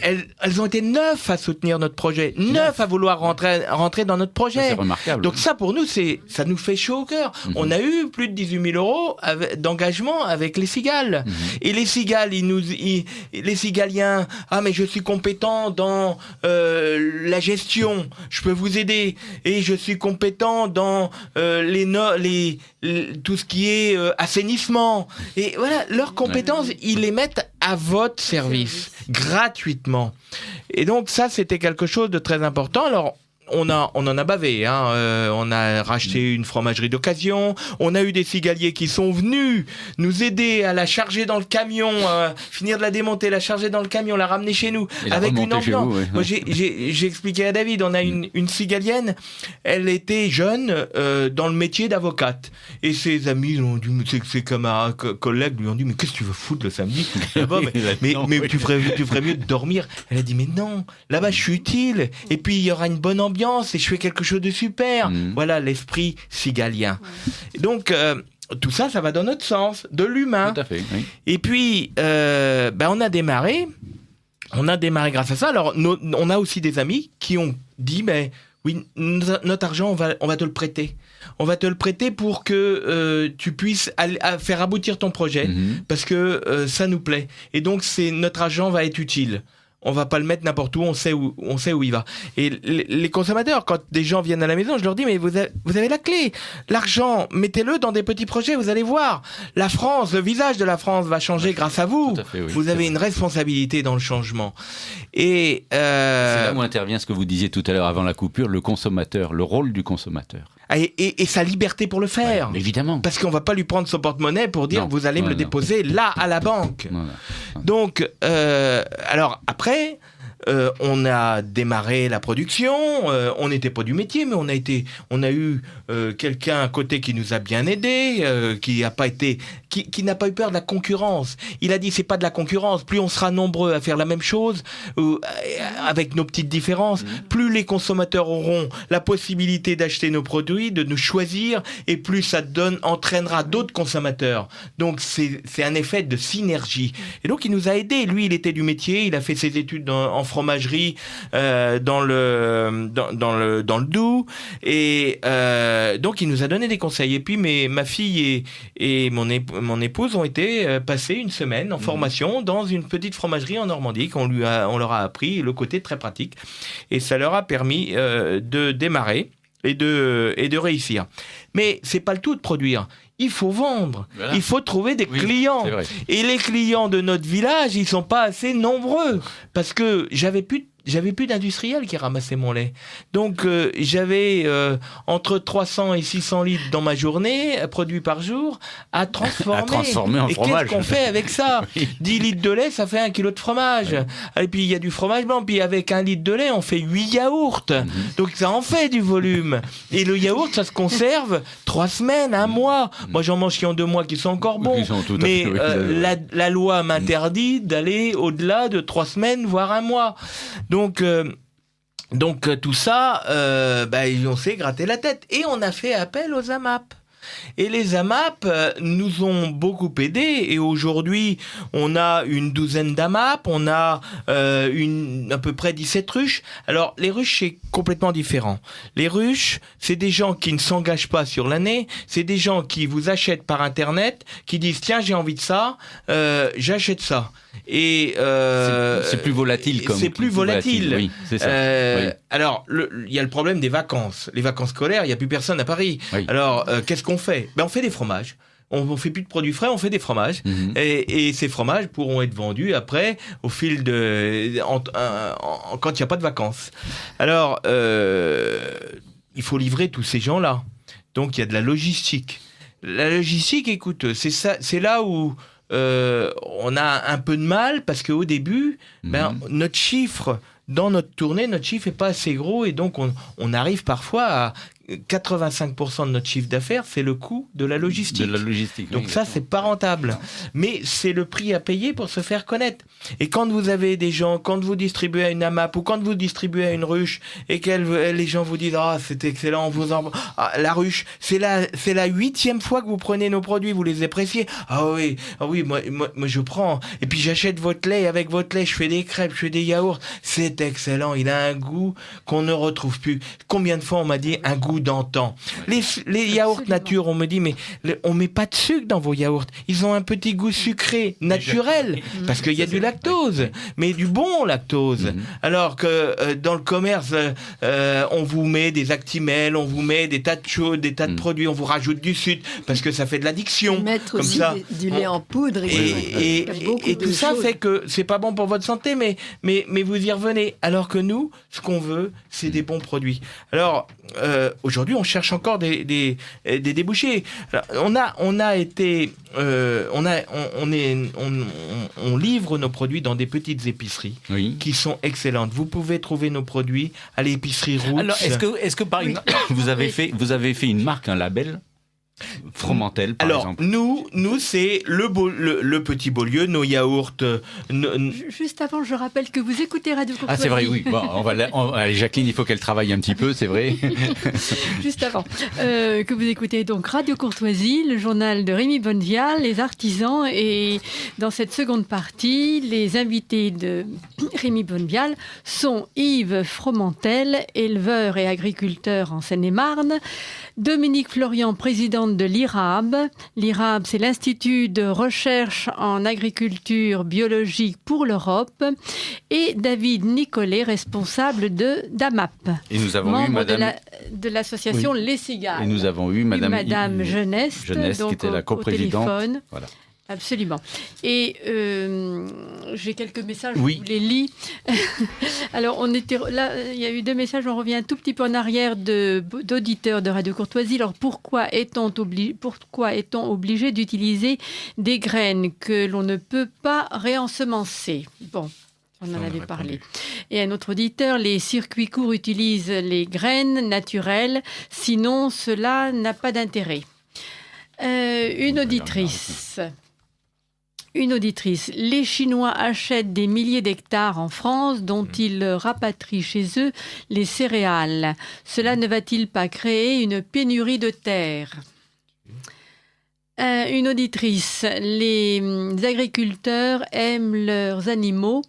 Elles ont été 9 à soutenir notre projet, 9 à vouloir rentrer dans notre projet. C'est remarquable. Donc ça, pour nous, ça nous fait chaud au cœur. On a eu plus de 18 000 euros d'engagement avec les cigales. Et les cigales, les cigaliens, mais je suis compétent dans la gestion, je peux vous aider. Et je suis compétent dans tout ce qui est assainissement. Et voilà, leurs compétences, ils les mettent à votre service, gratuitement. Et donc ça, c'était quelque chose de très important. Alors, on en a bavé, on a racheté une fromagerie d'occasion, on a eu des cigaliers qui sont venus nous aider à la charger dans le camion, finir de la démonter, la charger dans le camion, la ramener chez nous, avec une ambiance. Moi, j'ai expliqué à David, on a une cigalienne, elle était jeune dans le métier d'avocate. Et ses amis, ses collègues lui ont dit, mais qu'est-ce que tu veux foutre le samedi là-bas, mais tu ferais mieux de dormir. Elle a dit, mais non, là-bas je suis utile, et puis il y aura une bonne ambiance, et je fais quelque chose de super. Voilà l'esprit cigalien. Donc tout ça, ça va dans notre sens, de l'humain. Tout à fait, oui. Et puis on a démarré grâce à ça. Alors on a aussi des amis qui ont dit, oui, notre argent, on va te le prêter. On va te le prêter pour que tu puisses faire aboutir ton projet, parce que ça nous plaît. Et donc notre argent va être utile. On va pas le mettre n'importe où, on sait où il va. Et les consommateurs, quand des gens viennent à la maison, je leur dis, mais vous avez la clé. L'argent, mettez-le dans des petits projets, vous allez voir. La France, le visage de la France va changer grâce à vous. Tout à fait, oui, vous avez une responsabilité dans le changement. Et c'est là où intervient ce que vous disiez tout à l'heure avant la coupure, le consommateur, le rôle du consommateur. Et sa liberté pour le faire. Ouais, évidemment. Parce qu'on va pas lui prendre son porte-monnaie pour dire, vous allez me le déposer là, à la banque. Non. Donc, alors après, on a démarré la production, on n'était pas du métier, mais on a eu quelqu'un à côté qui nous a bien aidé, qui n'a pas eu peur de la concurrence. Il a dit, c'est pas de la concurrence, plus on sera nombreux à faire la même chose, avec nos petites différences, plus les consommateurs auront la possibilité d'acheter nos produits, de nous choisir, et plus ça entraînera d'autres consommateurs. Donc c'est un effet de synergie. Et donc il nous a aidés. Lui, il était du métier, il a fait ses études en fromagerie dans le Doubs, et donc il nous a donné des conseils. Et puis ma fille et mon épouse ont été passer une semaine en formation dans une petite fromagerie en Normandie on leur a appris le côté très pratique, et ça leur a permis de démarrer. et de réussir. Mais c'est pas le tout de produire. Il faut vendre. Voilà. Il faut trouver des clients. Et les clients de notre village, ils sont pas assez nombreux. Parce que j'avais plus d'industriels qui ramassaient mon lait. Donc, j'avais entre 300 et 600 litres dans ma journée, produits par jour, à transformer en fromage. Et qu'est-ce qu'on fait avec ça ? 10 litres de lait, ça fait 1 kilo de fromage. Ouais. Et puis, il y a du fromage blanc. Puis, avec 1 litre de lait, on fait 8 yaourts. Donc, ça en fait du volume. Et le yaourt, ça se conserve 3 semaines, 1 mois. Moi, j'en mange qui ont 2 mois, qui sont encore bons. Mais la loi m'interdit d'aller au-delà de 3 semaines, voire 1 mois. Donc tout ça, on s'est gratté la tête. Et on a fait appel aux AMAP. Et les AMAP nous ont beaucoup aidés. Et aujourd'hui, on a une douzaine d'AMAP. On a à peu près 17 ruches. Alors, les ruches, c'est complètement différent. Les ruches, c'est des gens qui ne s'engagent pas sur l'année. C'est des gens qui vous achètent par Internet, qui disent « Tiens, j'ai envie de ça, j'achète ça ». Et c'est plus volatile comme c'est plus volatile. Oui, c'est ça. Oui. Alors il y a le problème des vacances. Les vacances scolaires, il y a plus personne à Paris. Oui. Alors qu'est-ce qu'on fait ? On fait des fromages. On fait plus de produits frais, on fait des fromages. Et ces fromages pourront être vendus après au fil quand il n'y a pas de vacances. Alors il faut livrer tous ces gens-là. Donc il y a de la logistique. La logistique, écoute, c'est là où on a un peu de mal parce qu'au début, notre chiffre dans notre tournée, notre chiffre est pas assez gros et donc on arrive parfois à 85% de notre chiffre d'affaires, c'est le coût de la logistique. Donc ça, c'est pas rentable. Mais c'est le prix à payer pour se faire connaître. Et quand vous avez des gens, quand vous distribuez à une AMAP ou quand vous distribuez à une ruche et les gens vous disent « Ah, c'est excellent, la ruche, c'est la 8e fois que vous prenez nos produits, vous les appréciez. Ah oui, moi je prends. Et puis j'achète votre lait, avec votre lait, je fais des crêpes, je fais des yaourts. C'est excellent, il a un goût qu'on ne retrouve plus. Combien de fois on m'a dit un goût d'antan. Les yaourts nature, on me dit, mais on met pas de sucre dans vos yaourts. Ils ont un petit goût sucré, naturel, parce qu'il y a du lactose, mais du bon lactose. Alors que dans le commerce, on vous met des Actimel, on vous met des tas de choses, des tas de produits, on vous rajoute du sucre, parce que ça fait de l'addiction. Mettre comme aussi ça. Du lait en poudre. Et tout ça fait que c'est pas bon pour votre santé, mais vous y revenez. Alors que nous, ce qu'on veut, c'est des bons produits. Alors, aujourd'hui, on cherche encore des débouchés. Alors, on livre nos produits dans des petites épiceries qui sont excellentes. Vous pouvez trouver nos produits à l'épicerie Roots. Alors, est-ce que par exemple, vous avez fait une marque, un label Fromentel, par exemple. Alors, nous c'est le Petit Beaulieu, nos yaourts. Juste avant, je rappelle que vous écoutez Radio Courtoisie. Ah, c'est vrai, oui. Bon, allez, Jacqueline, il faut qu'elle travaille un petit peu, c'est vrai. Juste avant, que vous écoutez donc Radio Courtoisie, le journal de Rémi Bonnevial, les artisans. Et dans cette seconde partie, les invités de Rémi Bonnevial sont Yves Fromentel, éleveur et agriculteur en Seine-et-Marne, Dominique Florian, présidente de l'IRAB. L'IRAB, c'est l'Institut de recherche en agriculture biologique pour l'Europe. Et David Nicolet, responsable d'AMAP. Et nous avons eu Madame... de l'association Les Cigales. Et nous avons eu Madame Jeunesse, donc, qui était la coprésidente. Voilà. Absolument. Et j'ai quelques messages, je vous les lis. Alors, là, il y a eu 2 messages, on revient un tout petit peu en arrière d'auditeurs de Radio Courtoisie. Alors, pourquoi est-on obligé d'utiliser des graines que l'on ne peut pas réensemencer ? Bon. On en avait parlé. Et un autre auditeur, les circuits courts utilisent les graines naturelles, sinon cela n'a pas d'intérêt. Une auditrice, les Chinois achètent des milliers d'hectares en France dont ils rapatrient chez eux les céréales. Cela ne va-t-il pas créer une pénurie de terre ? Une auditrice, les agriculteurs aiment leurs animaux.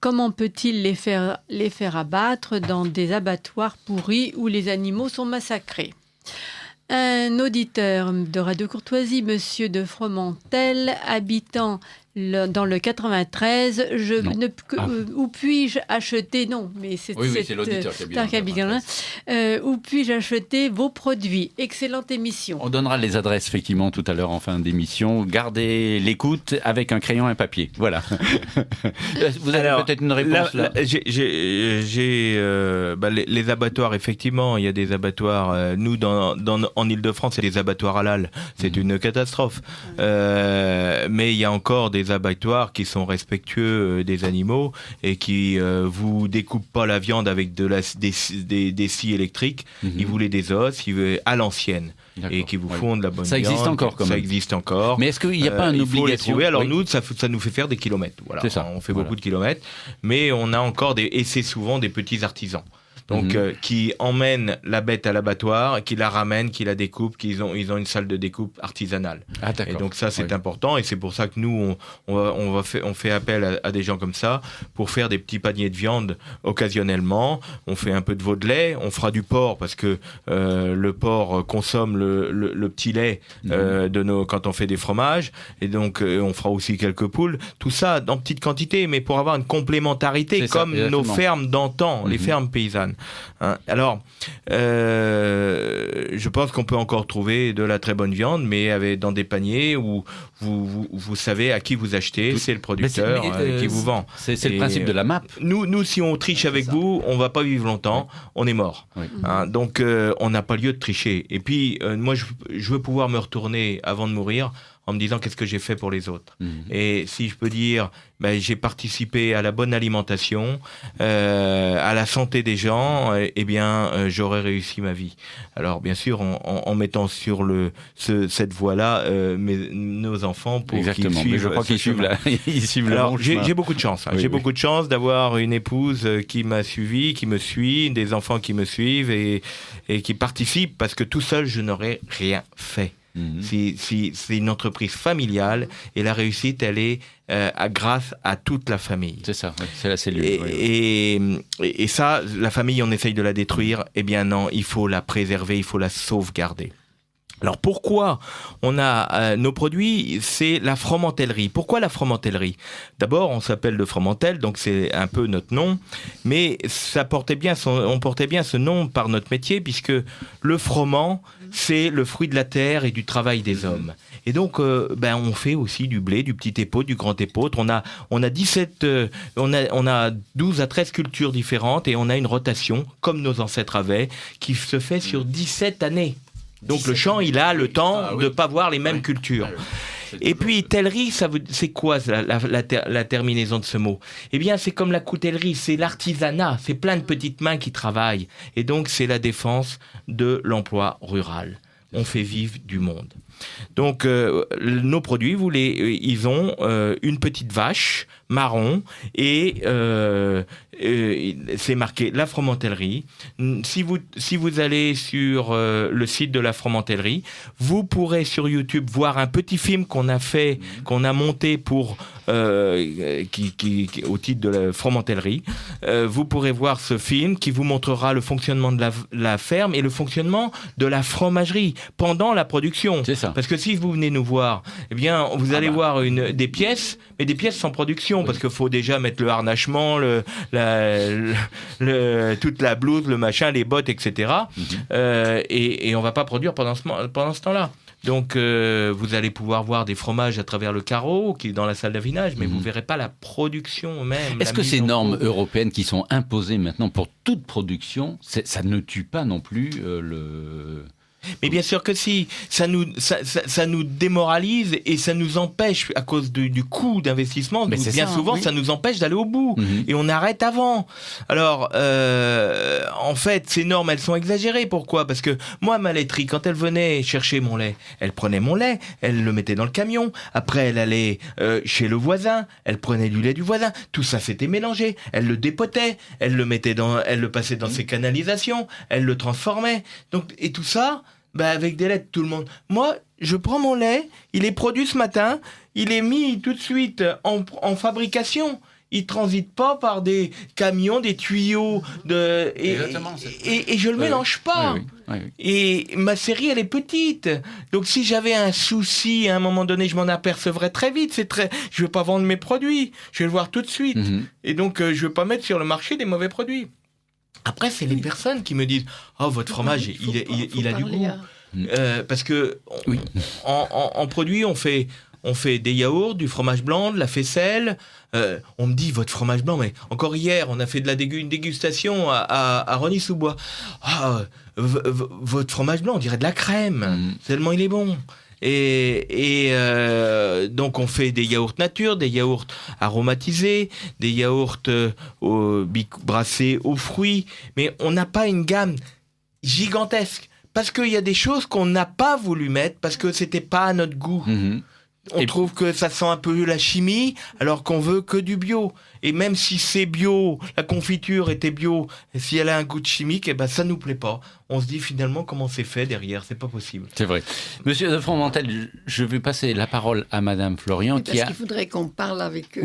Comment peut-il les faire abattre dans des abattoirs pourris où les animaux sont massacrés ? Un auditeur de Radio Courtoisie, Monsieur de Fromentel, habitant dans le 93. Où puis-je acheter... Non, mais c'est l'auditeur qui a bien. Où puis-je acheter vos produits? Excellente émission. On donnera les adresses, effectivement, tout à l'heure en fin d'émission. Gardez l'écoute avec un crayon et un papier. Voilà. Vous avez peut-être une réponse là. Les abattoirs, effectivement, il y a des abattoirs. Nous, en Ile-de-France, il y a des abattoirs halal. C'est une catastrophe. Mais il y a encore des abattoirs qui sont respectueux des animaux et qui vous découpent pas la viande avec des scies électriques. Ils voulaient des os, à l'ancienne. D'accord. Et qui vous font de la bonne viande. Ça existe encore quand même. Ça existe encore. Mais est-ce qu'il n'y a pas une obligation? Alors nous, ça nous fait faire des kilomètres. Voilà. C'est ça. On fait beaucoup de kilomètres, mais on a encore et c'est souvent des petits artisans. Donc, qui emmènent la bête à l'abattoir, qui la ramènent, qui la découpent, ils ont une salle de découpe artisanale. Ah, d'accord. Et donc ça, c'est important, et c'est pour ça que nous, on fait appel à des gens comme ça pour faire des petits paniers de viande occasionnellement. On fait un peu de veau de lait, on fera du porc parce que le porc consomme le petit lait quand on fait des fromages, et donc on fera aussi quelques poules. Tout ça dans petite quantité, mais pour avoir une complémentarité, comme nos fermes d'antan, les fermes paysannes. Alors, je pense qu'on peut encore trouver de la très bonne viande, mais dans des paniers où vous savez à qui vous achetez, c'est le producteur qui vous vend. C'est le principe de la MAP. Nous, si on triche avec vous, on va pas vivre longtemps, on est mort. Oui. Donc, on n'a pas lieu de tricher. Et puis, moi, je veux pouvoir me retourner avant de mourir en me disant qu'est-ce que j'ai fait pour les autres. Et si je peux dire, j'ai participé à la bonne alimentation, à la santé des gens, j'aurais réussi ma vie. Alors bien sûr, en mettant sur cette voie-là nos enfants pour qu'ils suivent. Mais je crois qu'ils suivent le bon chemin. J'ai beaucoup de chance. J'ai beaucoup de chance d'avoir une épouse qui m'a suivi, qui me suit, des enfants qui me suivent et qui participent, parce que tout seul, je n'aurais rien fait. C'est une entreprise familiale et la réussite, elle est grâce à toute la famille. C'est ça, c'est la cellule. Et ça, la famille, on essaye de la détruire. Eh bien non, il faut la préserver, il faut la sauvegarder. Alors pourquoi on a nos produits? C'est la fromentellerie. Pourquoi la fromentellerie? D'abord, on s'appelle de Fromentel, donc c'est un peu notre nom, mais on portait bien ce nom par notre métier, puisque le froment, c'est le fruit de la terre et du travail des hommes. Et donc, on fait aussi du blé, du petit épeautre, du grand épeautre. On a 12 à 13 cultures différentes, et on a une rotation, comme nos ancêtres avaient, qui se fait sur 17 années. Donc le champ, il a le temps de ne pas voir les mêmes cultures. Et puis, tellerie, c'est quoi la terminaison de ce mot? Eh bien, c'est comme la coutellerie, c'est l'artisanat, c'est plein de petites mains qui travaillent. Et donc, c'est la défense de l'emploi rural. On fait vivre du monde. Donc, nos produits, ils ont une petite vache marron et c'est marqué la fromentellerie. Si vous allez sur le site de la fromentellerie, vous pourrez sur YouTube voir un petit film qu'on a monté pour au titre de la fromentellerie. Vous pourrez voir ce film qui vous montrera le fonctionnement de la ferme et le fonctionnement de la fromagerie pendant la production. C'est ça. Parce que si vous venez nous voir, eh bien, vous allez voir des pièces, mais des pièces sans production, parce qu'il faut déjà mettre le harnachement, toute la blouse, le machin, les bottes, etc. Et on va pas produire pendant ce temps-là. Donc, vous allez pouvoir voir des fromages à travers le carreau, qui est dans la salle d'affinage, mais vous verrez pas la production même. Est-ce que ces normes européennes qui sont imposées maintenant pour toute production, ça ne tue pas non plus Mais bien sûr que si, ça nous démoralise et ça nous empêche, à cause du coût d'investissement, souvent ça nous empêche d'aller au bout et on arrête avant. Alors, en fait, ces normes, elles sont exagérées. Pourquoi? Parce que moi, ma laiterie, quand elle venait chercher mon lait, elle prenait mon lait, elle le mettait dans le camion, après elle allait chez le voisin, elle prenait du lait du voisin, tout ça s'était mélangé, elle le dépotait, elle le passait dans ses canalisations, elle le transformait. Donc, et tout ça, avec des laits de tout le monde. Moi, je prends mon lait, il est produit ce matin, il est mis tout de suite en fabrication. il transite pas par des camions, des tuyaux et je le mélange pas. Oui. Et ma série, elle est petite. Donc si j'avais un souci à un moment donné, je m'en apercevrais très vite. Je vais pas vendre mes produits, je vais le voir tout de suite. Et donc je vais pas mettre sur le marché des mauvais produits. Après, c'est les personnes qui me disent votre fromage, il a du goût. Parce que en produit, on fait des yaourts, du fromage blanc, de la faisselle. On me dit, votre fromage blanc, mais encore hier, on a fait de une dégustation à Rosny-sous-Bois. Votre fromage blanc, on dirait de la crème, tellement il est bon. Et donc on fait des yaourts nature, des yaourts aromatisés, des yaourts brassés aux fruits, mais on n'a pas une gamme gigantesque. Parce qu'il y a des choses qu'on n'a pas voulu mettre, parce que c'était pas à notre goût. On trouve que ça sent un peu la chimie, alors qu'on veut que du bio. Et même si c'est bio, la confiture était bio, et si elle a un goût de chimique, ça nous plaît pas. On se dit finalement comment c'est fait derrière, c'est pas possible. C'est vrai. Monsieur de Fromentel, je vais passer la parole à Madame Florian. Parce qu'il faudrait qu'on parle avec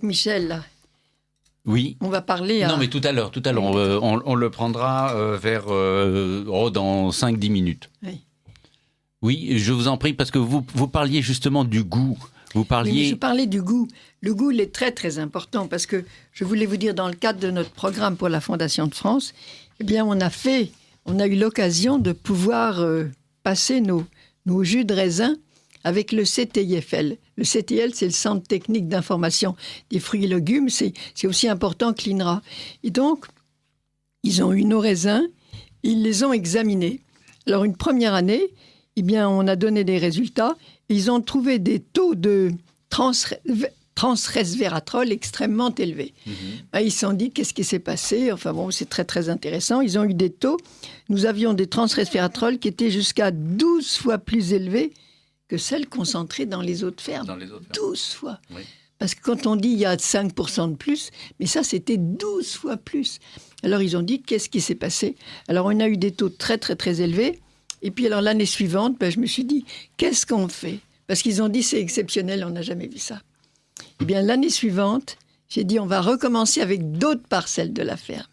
Michel, là. Oui. On va parler Non, mais tout à l'heure, on le prendra dans 5-10 minutes. Oui, je vous en prie, parce que vous parliez justement du goût. Mais je parlais du goût. Le goût, il est très, très important, parce que je voulais vous dire, dans le cadre de notre programme pour la Fondation de France, on a eu l'occasion de pouvoir passer nos jus de raisin avec le CTIFL. Le CTIFL, c'est le Centre technique d'information des fruits et légumes. C'est aussi important que l'INRA. Et donc, ils ont eu nos raisins, ils les ont examinés. Alors, une première année, on a donné des résultats. Et ils ont trouvé des taux de transresveratrol extrêmement élevés. Ils se sont dit, qu'est-ce qui s'est passé ? C'est très, très intéressant. Ils ont eu des taux. Nous avions des transresveratrol qui étaient jusqu'à 12 fois plus élevés que celles concentrées dans les eaux de ferme. 12 fois. Oui. Parce que quand on dit il y a 5% de plus, mais ça, c'était 12 fois plus. Alors, ils ont dit, qu'est-ce qui s'est passé ? Alors, on a eu des taux très, très, très élevés. Et puis, alors, l'année suivante, je me suis dit, qu'est-ce qu'on fait ? Parce qu'ils ont dit, c'est exceptionnel, on n'a jamais vu ça. Eh bien, l'année suivante, j'ai dit, on va recommencer avec d'autres parcelles de la ferme.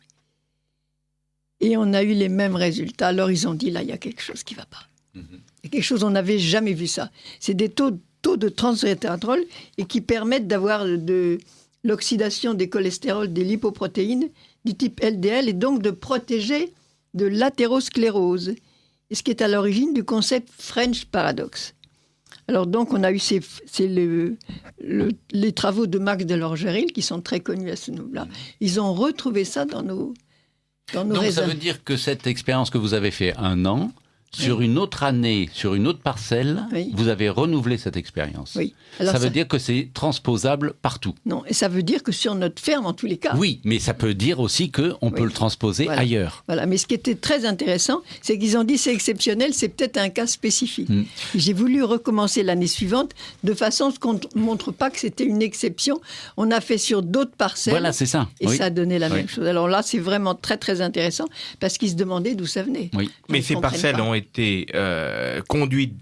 Et on a eu les mêmes résultats. Alors, ils ont dit, là, il y a quelque chose qui ne va pas. Il y a quelque chose, on n'avait jamais vu ça. C'est des taux de transresveratrol et qui permettent d'avoir de l'oxydation des cholestérols, des lipoprotéines du type LDL et donc de protéger de l'athérosclérose. Et ce qui est à l'origine du concept French Paradox. Alors donc, on a eu les travaux de Max Delorgeril, qui sont très connus à ce niveau-là. Ils ont retrouvé ça dans nos raisins. Donc ça veut dire que cette expérience que vous avez fait 1 an, sur une autre année, sur une autre parcelle, vous avez renouvelé cette expérience. Oui. Alors ça veut dire que c'est transposable partout. Non, et ça veut dire que sur notre ferme, en tous les cas. Oui, mais ça peut dire aussi qu'on peut le transposer ailleurs. Voilà, mais ce qui était très intéressant, c'est qu'ils ont dit c'est exceptionnel, c'est peut-être un cas spécifique. J'ai voulu recommencer l'année suivante de façon à ce qu'on ne montre pas que c'était une exception. On a fait sur d'autres parcelles. Voilà, c'est ça. Et ça a donné la même chose. Alors là, c'est vraiment très, très intéressant parce qu'ils se demandaient d'où ça venait. Oui. Mais ces parcelles ont été conduites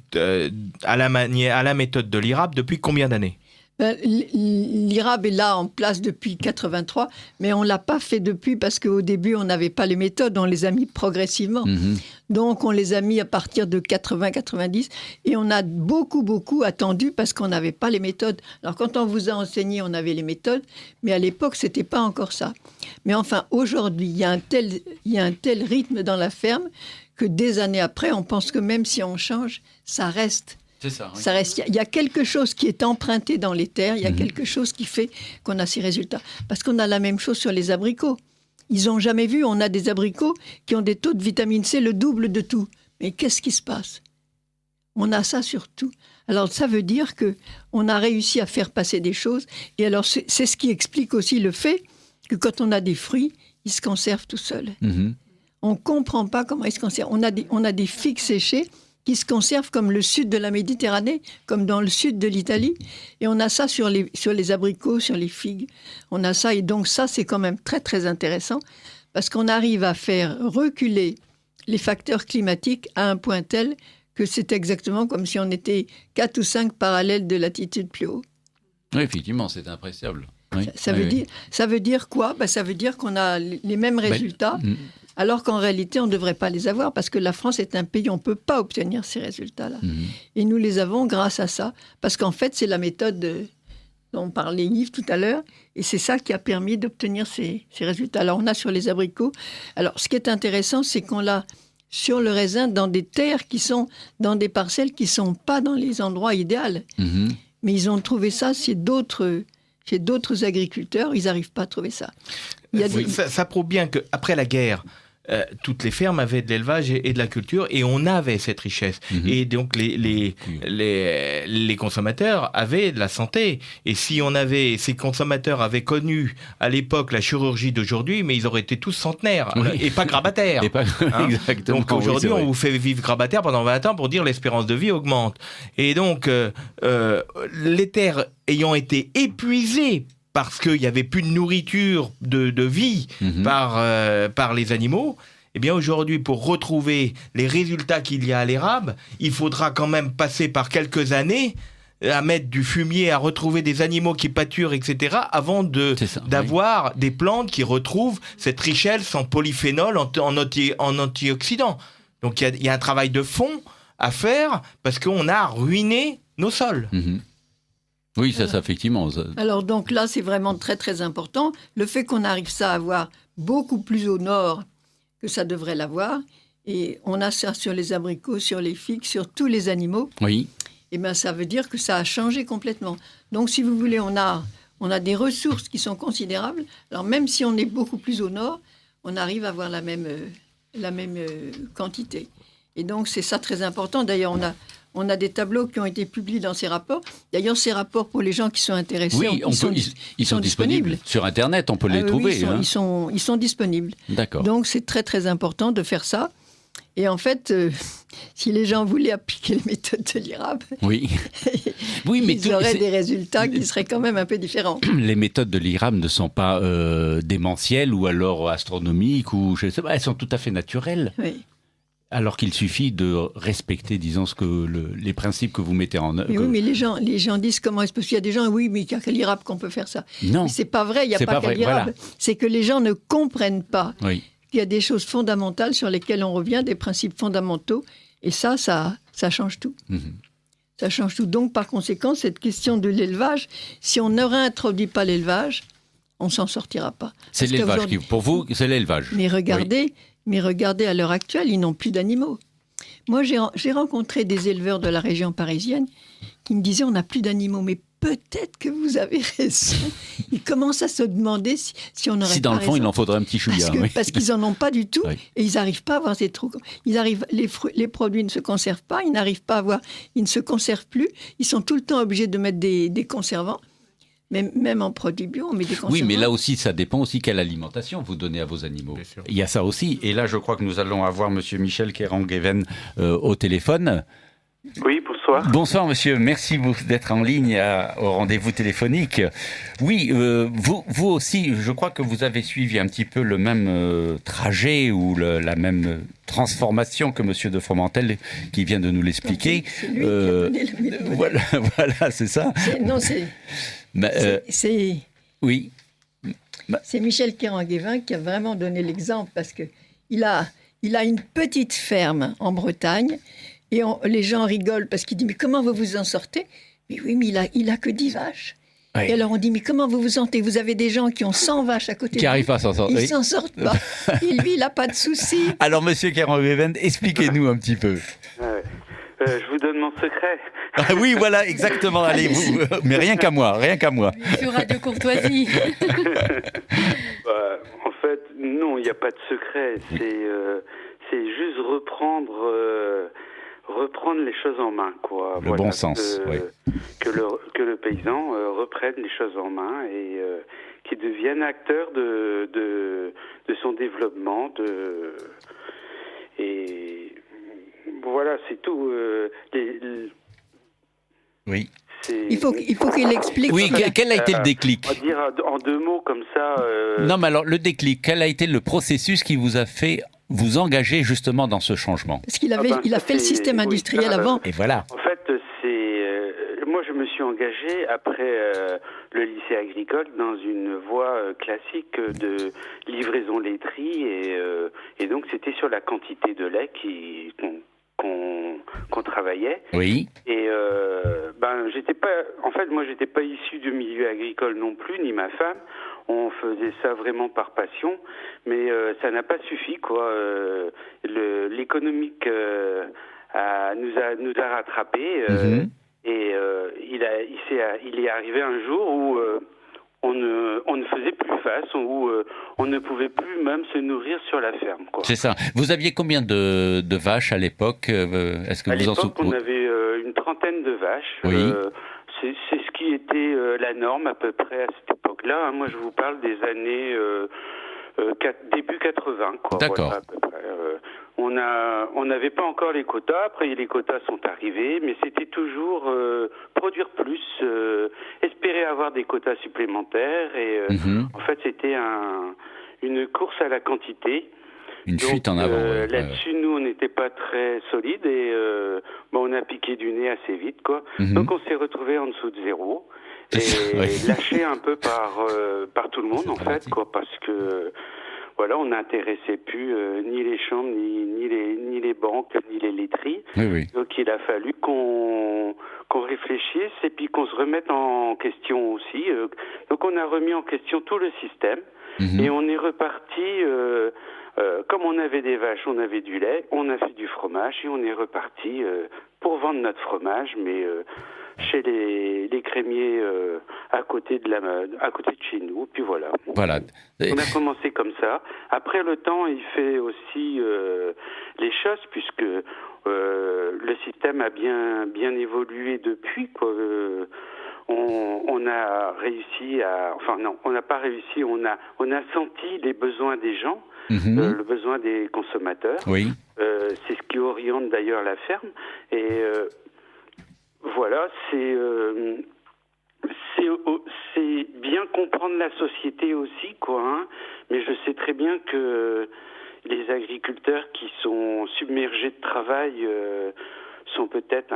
à la méthode de l'IRAP depuis combien d'années ? L'IRAB est là en place depuis 83, mais on ne l'a pas fait depuis parce qu'au début, on n'avait pas les méthodes, on les a mis progressivement. Donc, on les a mis à partir de 80-90 et on a beaucoup attendu parce qu'on n'avait pas les méthodes. Alors, quand on vous a enseigné, on avait les méthodes, mais à l'époque, ce n'était pas encore ça. Mais enfin, aujourd'hui, il y a un tel rythme dans la ferme que des années après, on pense que même si on change, ça reste. C'est ça, oui. Ça reste. Il y a quelque chose qui est emprunté dans les terres, il y a quelque chose qui fait qu'on a ces résultats. Parce qu'on a la même chose sur les abricots. Ils n'ont jamais vu, on a des abricots qui ont des taux de vitamine C le double de tout. Mais qu'est-ce qui se passe ? On a ça sur tout. Alors ça veut dire qu'on a réussi à faire passer des choses. Et alors c'est ce qui explique aussi le fait que quand on a des fruits, ils se conservent tout seuls. On ne comprend pas comment ils se conservent. On a des figues séchées qui se conservent comme le sud de la Méditerranée, comme dans le sud de l'Italie. Et on a ça sur les abricots, sur les figues. On a ça, et donc ça, c'est quand même très, très intéressant, parce qu'on arrive à faire reculer les facteurs climatiques à un point tel que c'est exactement comme si on était 4 ou 5 parallèles de latitude plus haut. Oui, effectivement, c'est appréciable. Oui. Ça veut dire quoi ? Ça veut dire qu'on a les mêmes résultats, alors qu'en réalité, on ne devrait pas les avoir, parce que la France est un pays où on ne peut pas obtenir ces résultats-là. Et nous les avons grâce à ça, parce qu'en fait, c'est la méthode dont parlait Yves tout à l'heure, et c'est ça qui a permis d'obtenir ces résultats. Alors, on a sur les abricots. Alors, ce qui est intéressant, c'est qu'on l'a sur le raisin dans des terres qui sont dans des parcelles qui ne sont pas dans les endroits idéaux. Mais ils ont trouvé ça chez d'autres agriculteurs, ils n'arrivent pas à trouver ça. Ça prouve bien qu'après la guerre, toutes les fermes avaient de l'élevage et de la culture, et on avait cette richesse. Et donc les consommateurs avaient de la santé. Et si ces consommateurs avaient connu à l'époque la chirurgie d'aujourd'hui, mais ils auraient été tous centenaires et pas grabataires. Exactement. Donc aujourd'hui, on vous fait vivre grabataire pendant 20 ans pour dire l'espérance de vie augmente. Et donc les terres ayant été épuisées parce qu'il n'y avait plus de nourriture de vie par les animaux, eh bien aujourd'hui, pour retrouver les résultats qu'il y a à l'érable, il faudra quand même passer par quelques années à mettre du fumier, à retrouver des animaux qui pâturent, etc., avant d'avoir des plantes qui retrouvent cette richesse en polyphénol, en antioxydants. Donc il y a un travail de fond à faire parce qu'on a ruiné nos sols. Oui, ça effectivement. Alors donc là, c'est vraiment très très important. Le fait qu'on arrive ça à avoir beaucoup plus au nord que ça devrait l'avoir, et on a ça sur les abricots, sur les figues, sur tous les animaux. Oui. Et bien ça veut dire que ça a changé complètement. Donc si vous voulez, on a des ressources qui sont considérables. Alors même si on est beaucoup plus au nord, on arrive à avoir la même quantité. Et donc c'est ça très important. D'ailleurs, on a des tableaux qui ont été publiés dans ces rapports. D'ailleurs, ces rapports, pour les gens qui sont intéressés, ils sont disponibles. Sur Internet, on peut les trouver. Ils sont disponibles. D'accord. Donc, c'est très, très important de faire ça. Et en fait, si les gens voulaient appliquer les méthodes de l'IRAB, ils auraient des résultats qui seraient quand même un peu différents. Les méthodes de l'IRAB ne sont pas démentielles ou alors astronomiques, ou je sais pas, elles sont tout à fait naturelles. Oui. Alors qu'il suffit de respecter, disons, les principes que vous mettez en œuvre. Oui, mais les gens disent comment est-ce qu'il y a des gens, oui, mais il n'y a qu'à l'IRAB qu'on peut faire ça. Non. Mais c'est pas vrai, il n'y a pas qu'à l'IRAB. Voilà. C'est que les gens ne comprennent pas qu'il y a des choses fondamentales sur lesquelles on revient, des principes fondamentaux, et ça change tout. Ça change tout. Donc, par conséquent, cette question de l'élevage, si on ne réintroduit pas l'élevage, on ne s'en sortira pas. C'est l'élevage pour vous, c'est l'élevage. Mais regardez, à l'heure actuelle, ils n'ont plus d'animaux. Moi, j'ai rencontré des éleveurs de la région parisienne qui me disaient, on n'a plus d'animaux, mais peut-être que vous avez raison. Ils commencent à se demander si on n'aurait pas raison. Si dans le fond, il en faudrait un petit chouïa. Parce qu'ils n'en ont pas du tout, et ils n'arrivent pas à avoir ces trous. Les produits ne se conservent pas, ils ne se conservent plus, ils sont tout le temps obligés de mettre des conservants. Même en produits bio, on met des conservants. Oui, mais là aussi, ça dépend aussi quelle alimentation vous donnez à vos animaux. Il y a ça aussi. Et là, je crois que nous allons avoir M. Michel Kerangueben au téléphone. Oui, bonsoir. Bonsoir, monsieur. Merci d'être en ligne au rendez-vous téléphonique. Oui, vous aussi, je crois que vous avez suivi un petit peu le même trajet ou la même transformation que monsieur de Fromentel qui vient de nous l'expliquer. C'est lui qui a donné la méthode. Voilà, c'est ça. Oui. C'est Michel Kerangueben qui a vraiment donné l'exemple parce qu'il a une petite ferme en Bretagne et les gens rigolent parce qu'il dit « Mais comment vous vous en sortez ?» Mais oui, mais il a que 10 vaches. Oui. Et alors on dit « Mais comment vous vous sentez ?» Vous avez des gens qui ont 100 vaches à côté de lui. Qui n'arrivent pas à s'en sortir. Ils ne s'en sortent pas. Et lui, il n'a pas de souci. Alors, monsieur Kerangueben, expliquez-nous un petit peu. Je vous donne mon secret. Ah oui, voilà, exactement. Allez, mais rien qu'à moi. Sur Radio Courtoisie. En fait, non, il n'y a pas de secret. Oui. C'est juste reprendre les choses en main, quoi. Le bon sens, oui. Que le paysan reprenne les choses en main et qu'il devienne acteur de son développement. Et voilà, c'est tout. Oui. Il faut qu'il explique. Oui, quel a été le déclic ? On va dire en 2 mots comme ça. Non, mais alors, le déclic, quel a été le processus qui vous a fait vous engager justement dans ce changement ? Parce qu'il a fait le système industriel avant. Et voilà. En fait, moi, je me suis engagé après le lycée agricole dans une voie classique de livraison laiterie et donc c'était sur la quantité de lait qu'on travaillait. Oui. Et j'étais pas issu du milieu agricole non plus, ni ma femme. On faisait ça vraiment par passion, mais ça n'a pas suffi, quoi. L'économique nous a rattrapés et il est arrivé un jour où on ne faisait plus face, où on ne pouvait plus même se nourrir sur la ferme, quoi. C'est ça. Vous aviez combien de vaches à l'époque? Est-ce que à vous en l'époque, on avait une trentaine de vaches. Oui. C'est ce qui était la norme à peu près à cette époque-là. Hein. Moi, je vous parle des années début 80, quoi. D'accord. Voilà, à peu près. On n'avait pas encore les quotas. Après, les quotas sont arrivés, mais c'était toujours produire plus, espérer avoir des quotas supplémentaires. Et en fait, c'était une course à la quantité. Une fuite en avant. Là-dessus, nous, on n'était pas très solides et on a piqué du nez assez vite, quoi. Donc, on s'est retrouvé en dessous de zéro et lâché un peu par tout le monde, en fait, quoi, parce que voilà, on n'intéressait plus ni les chambres, ni les banques, ni les laiteries. Oui. Donc, il a fallu qu'on réfléchisse et puis qu'on se remette en question aussi. Donc, on a remis en question tout le système et on est reparti. Comme on avait des vaches, on avait du lait, on a fait du fromage et on est reparti pour vendre notre fromage, mais chez les crémiers à côté de chez nous. Puis voilà. Voilà. On a commencé comme ça. Après, le temps, il fait aussi les choses, puisque le système a bien évolué depuis, quoi. On a réussi on n'a pas réussi, on a senti les besoins des gens, le besoin des consommateurs. Oui. C'est ce qui oriente d'ailleurs la ferme. Et voilà, c'est bien comprendre la société aussi, quoi. Hein, mais je sais très bien que les agriculteurs qui sont submergés de travail sont peut-être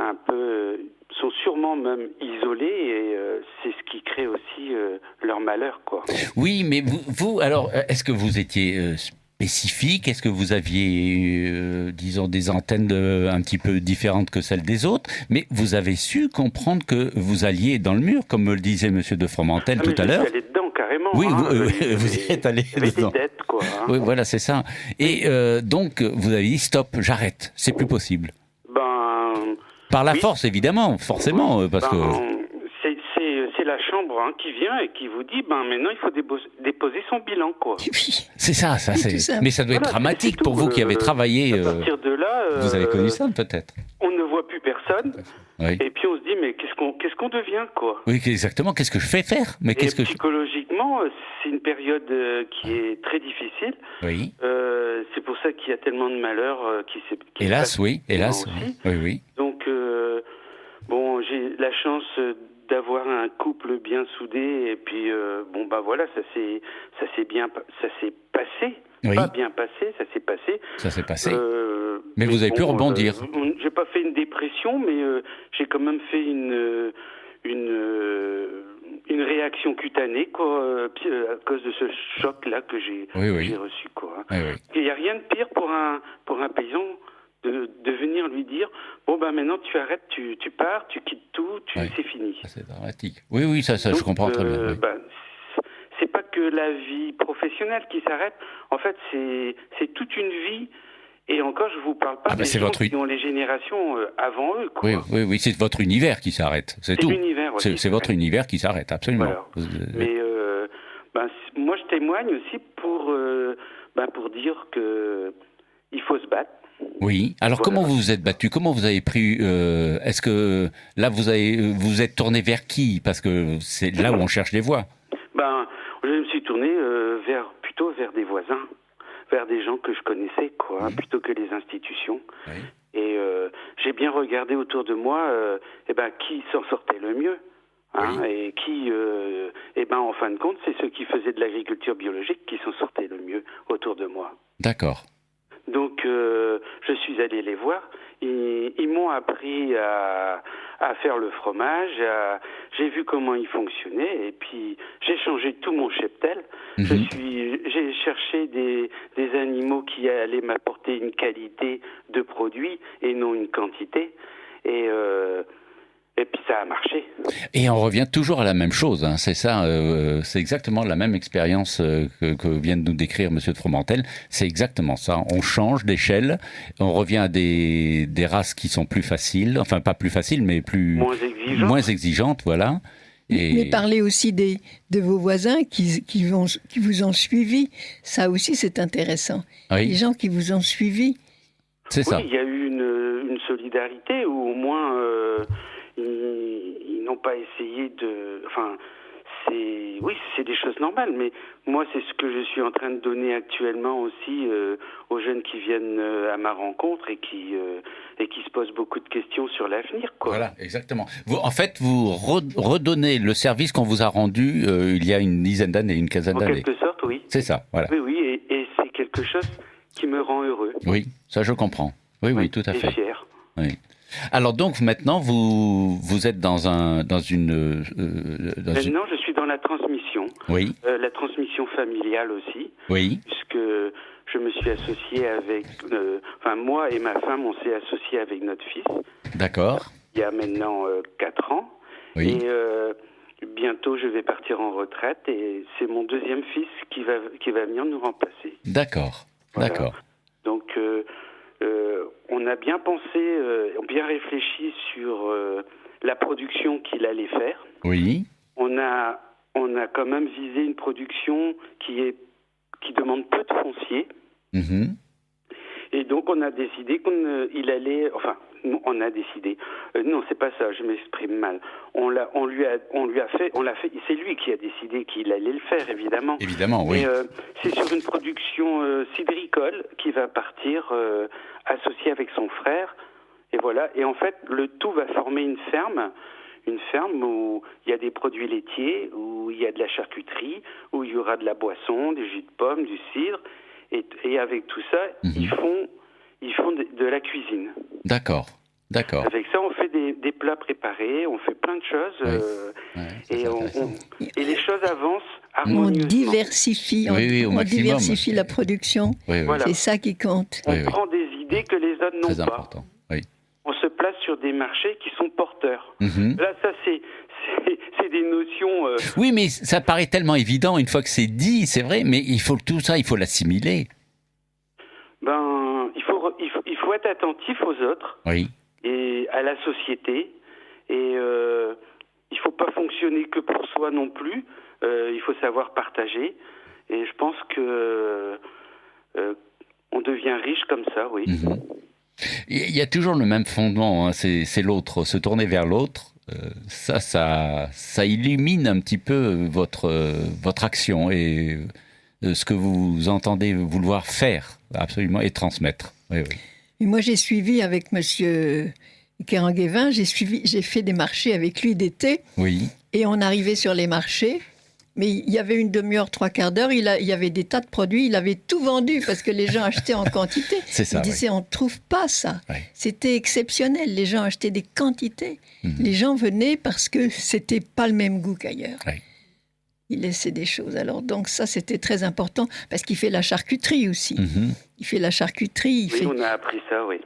sont sûrement même isolés et c'est ce qui crée aussi leur malheur, quoi. Oui, mais vous alors, est-ce que vous étiez spécifique? Est-ce que vous aviez, disons, des antennes un petit peu différentes que celles des autres? Mais vous avez su comprendre que vous alliez dans le mur, comme me le disait Monsieur de Fromentel tout à l'heure. Je suis allé dedans carrément. Oui, hein, vous y êtes allé dedans. Des dettes, quoi. Hein. Oui, voilà, c'est ça. Et donc, vous avez dit stop, j'arrête, c'est plus possible. Par la force, évidemment, forcément, parce que... C'est la chambre qui vient et qui vous dit, maintenant, il faut déposer son bilan, quoi. C'est ça, c'est... Mais ça doit être dramatique pour vous qui avez travaillé... À partir de là... vous avez connu ça, peut-être. On ne voit plus personne, et puis on se dit, mais qu'est-ce qu'on devient, quoi. Oui, exactement, qu'est-ce que je fais faire? Mais qu'est-ce que psychologiquement, c'est une période qui est très difficile. Oui. C'est pour ça qu'il y a tellement de malheurs qui hélas, oui, hélas, oui. Donc, j'ai la chance d'avoir un couple bien soudé et puis voilà, ça s'est passé. Oui. Pas bien passé, ça s'est passé. Ça s'est passé. Mais vous avez pu rebondir. J'ai pas fait une dépression, mais j'ai quand même fait une réaction cutanée, quoi, à cause de ce choc-là que j'ai reçu, quoi. Oui. Il n'y a rien de pire pour un paysan de venir lui dire maintenant tu arrêtes, tu pars, tu quittes tout, c'est fini. C'est dramatique. Oui, ça donc, je comprends très bien. Oui. C'est pas que la vie professionnelle qui s'arrête. En fait, c'est toute une vie. Et encore, je vous parle pas des gens qui ont les générations avant eux, quoi. Oui, c'est votre univers qui s'arrête, c'est tout. C'est votre univers qui s'arrête, absolument. Voilà. Mais moi, je témoigne aussi pour dire que il faut se battre. Oui. Alors, comment vous vous êtes battu? Comment vous avez pris est-ce que là, vous êtes tourné vers qui? Parce que c'est là où on cherche les voix. Je me suis tourné plutôt vers des voisins, vers des gens que je connaissais, quoi, plutôt que les institutions. Oui. Et j'ai bien regardé autour de moi, qui s'en sortait le mieux. Et qui, en fin de compte, c'est ceux qui faisaient de l'agriculture biologique qui s'en sortaient le mieux autour de moi. D'accord. Donc, je suis allé les voir. Ils m'ont appris à faire le fromage. J'ai vu comment il fonctionnait et puis j'ai changé tout mon cheptel. J'ai cherché des animaux qui allaient m'apporter une qualité de produit et non une quantité. Et puis ça a marché. Et on revient toujours à la même chose, hein. C'est ça, c'est exactement la même expérience que vient de nous décrire Monsieur de Fromentel. C'est exactement ça. On change d'échelle, on revient à des races qui sont plus faciles, enfin pas plus faciles, mais moins exigeantes, voilà. Mais parlez aussi de vos voisins qui vous ont suivi. Ça aussi, c'est intéressant. Oui. Les gens qui vous ont suivi. C'est ça. Oui, il y a eu une solidarité où au moins ils n'ont pas essayé de... Enfin, c'est des choses normales, mais moi, c'est ce que je suis en train de donner actuellement aussi aux jeunes qui viennent à ma rencontre et qui se posent beaucoup de questions sur l'avenir, quoi. Voilà, exactement. En fait, vous redonnez le service qu'on vous a rendu il y a une dizaine d'années, une quinzaine d'années. En quelque sorte, oui. C'est ça, voilà. Oui, et c'est quelque chose qui me rend heureux. Oui, ça je comprends. Oui, tout à fait. Et fier. Oui. Alors donc maintenant vous êtes dans une maintenant je suis dans la transmission. Oui. La transmission familiale aussi. Oui. Puisque je me suis associé avec moi et ma femme, on s'est associés avec notre fils. D'accord. Il y a maintenant 4 ans. Oui. Et bientôt je vais partir en retraite et c'est mon deuxième fils qui va venir nous remplacer. D'accord. Voilà. D'accord. Donc on a bien pensé, bien réfléchi sur la production qu'il allait faire. Oui. On a quand même visé une production qui demande peu de foncier. Et donc on a décidé qu'il allait, enfin, on a décidé. Non, c'est pas ça, je m'exprime mal. On l'a fait. C'est lui qui a décidé qu'il allait le faire, évidemment. Évidemment, oui. Et c'est sur une production cidricole qui va partir associé avec son frère. Et voilà. Et en fait, le tout va former une ferme où il y a des produits laitiers, où il y a de la charcuterie, où il y aura de la boisson, des jus de pommes, du cidre. Et avec tout ça, ils font de la cuisine. D'accord. Avec ça, on fait des plats préparés, on fait plein de choses, et les choses avancent harmonieusement. On diversifie, on diversifie la production. Voilà. C'est ça qui compte. On prend des idées que les autres n'ont pas. Important. Oui. On se place sur des marchés qui sont porteurs. Là, ça, c'est des notions... Oui, mais ça paraît tellement évident une fois que c'est dit, c'est vrai, mais tout ça, il faut l'assimiler. Il faut être attentif aux autres. Oui. Et à la société. Et il ne faut pas fonctionner que pour soi non plus. Il faut savoir partager. Et je pense que on devient riche comme ça, oui. Il y a toujours le même fondement, hein, c'est l'autre, se tourner vers l'autre. Ça illumine un petit peu votre action et ce que vous entendez vouloir faire, absolument, et transmettre. Oui. Et moi, j'ai suivi avec Monsieur Keranguévin, j'ai fait des marchés avec lui d'été. Oui. Et on arrivait sur les marchés, mais il y avait une demi-heure, 3/4 d'heure, il y avait des tas de produits, il avait tout vendu parce que les gens achetaient en quantité. C'est ça, il disait, on ne trouve pas ça. Oui. C'était exceptionnel, les gens achetaient des quantités. Les gens venaient parce que c'était pas le même goût qu'ailleurs. Oui. Il laissait des choses. Alors, donc ça, c'était très important parce qu'il fait la charcuterie aussi. Il fait la charcuterie. On a appris ça, oui.